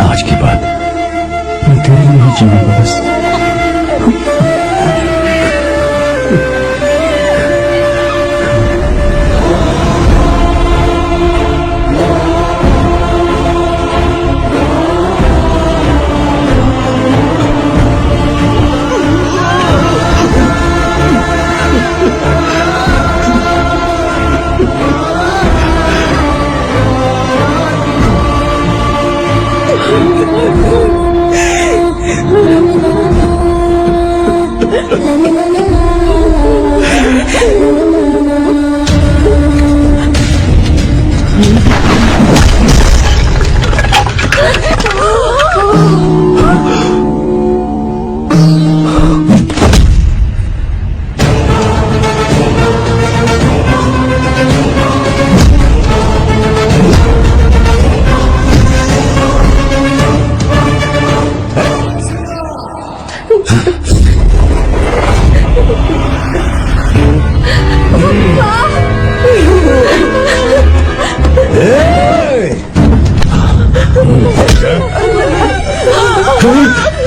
Speaker 6: आज के बाद मैं तेरे लिए ही जीऊंगा बस।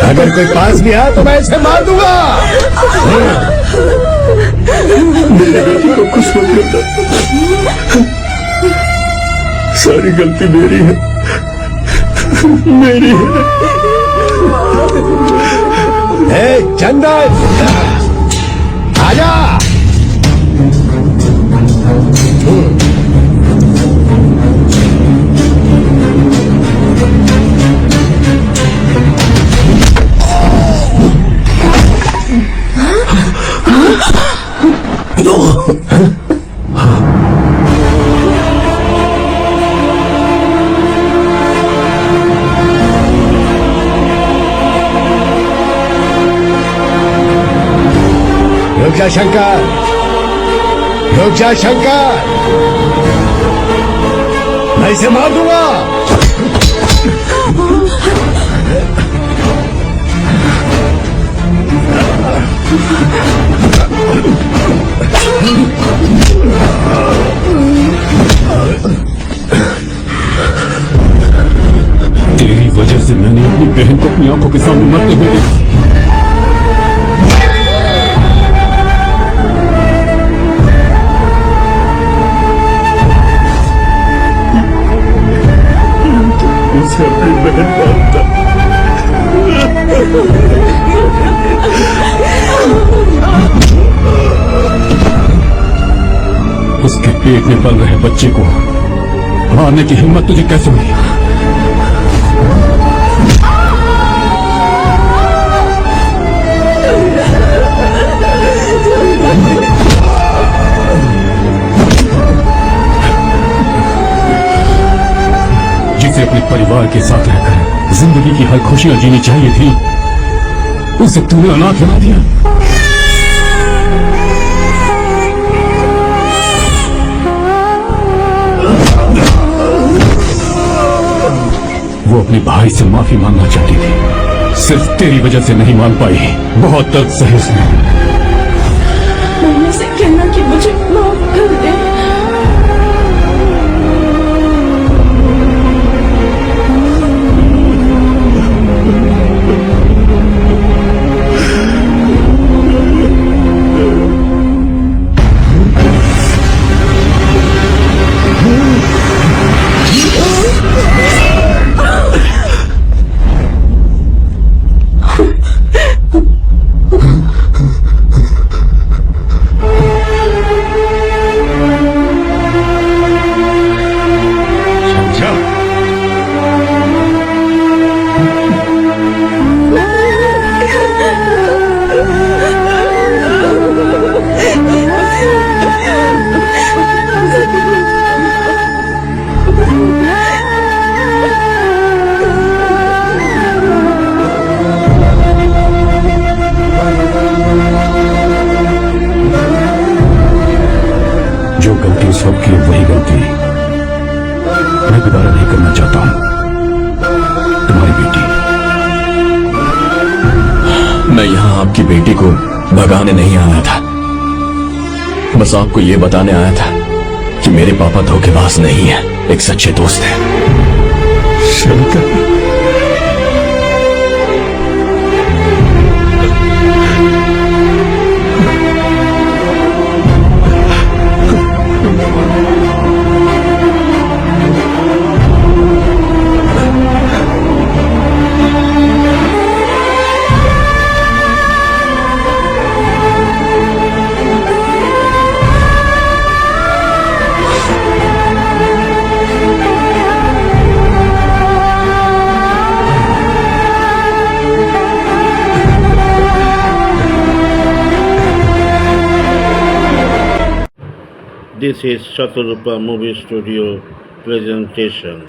Speaker 12: अगर कोई पास भी आया तो मैं इसे मार दूंगा।
Speaker 13: मेरी बेटी को कुछ मत करता। सारी गलती मेरी है, मेरी है।
Speaker 12: चंदन आजा। रुक जा शंकर, रुक जा शंकर, मैं इसे मार दूंगा।
Speaker 6: तेरी वजह से मैंने अपनी बहन को अपनी आंखों के सामने मरते हुए देखा।
Speaker 13: उसे अपनी बहन मानता।
Speaker 6: उसके पेट में पल रहे बच्चे को मारने की हिम्मत तुझे कैसे हुई? जिसे अपने परिवार के साथ रहकर जिंदगी की हर खुशियां जीनी चाहिए थी, उसे तूने अनाथ बना दिया। वो अपने भाई से माफी मांगना चाहती थी, सिर्फ तेरी वजह से नहीं मान पाई। बहुत दर्द सहे उसने।
Speaker 3: मम्मी से कहना कि मुझे माफ कर दे।
Speaker 2: आपकी बेटी को भगाने नहीं आया था, बस आपको ये बताने आया था कि मेरे पापा धोखेबाज नहीं है, एक सच्चे दोस्त हैं। Shankar,
Speaker 9: This is Shatarupa Movie Studio presentation.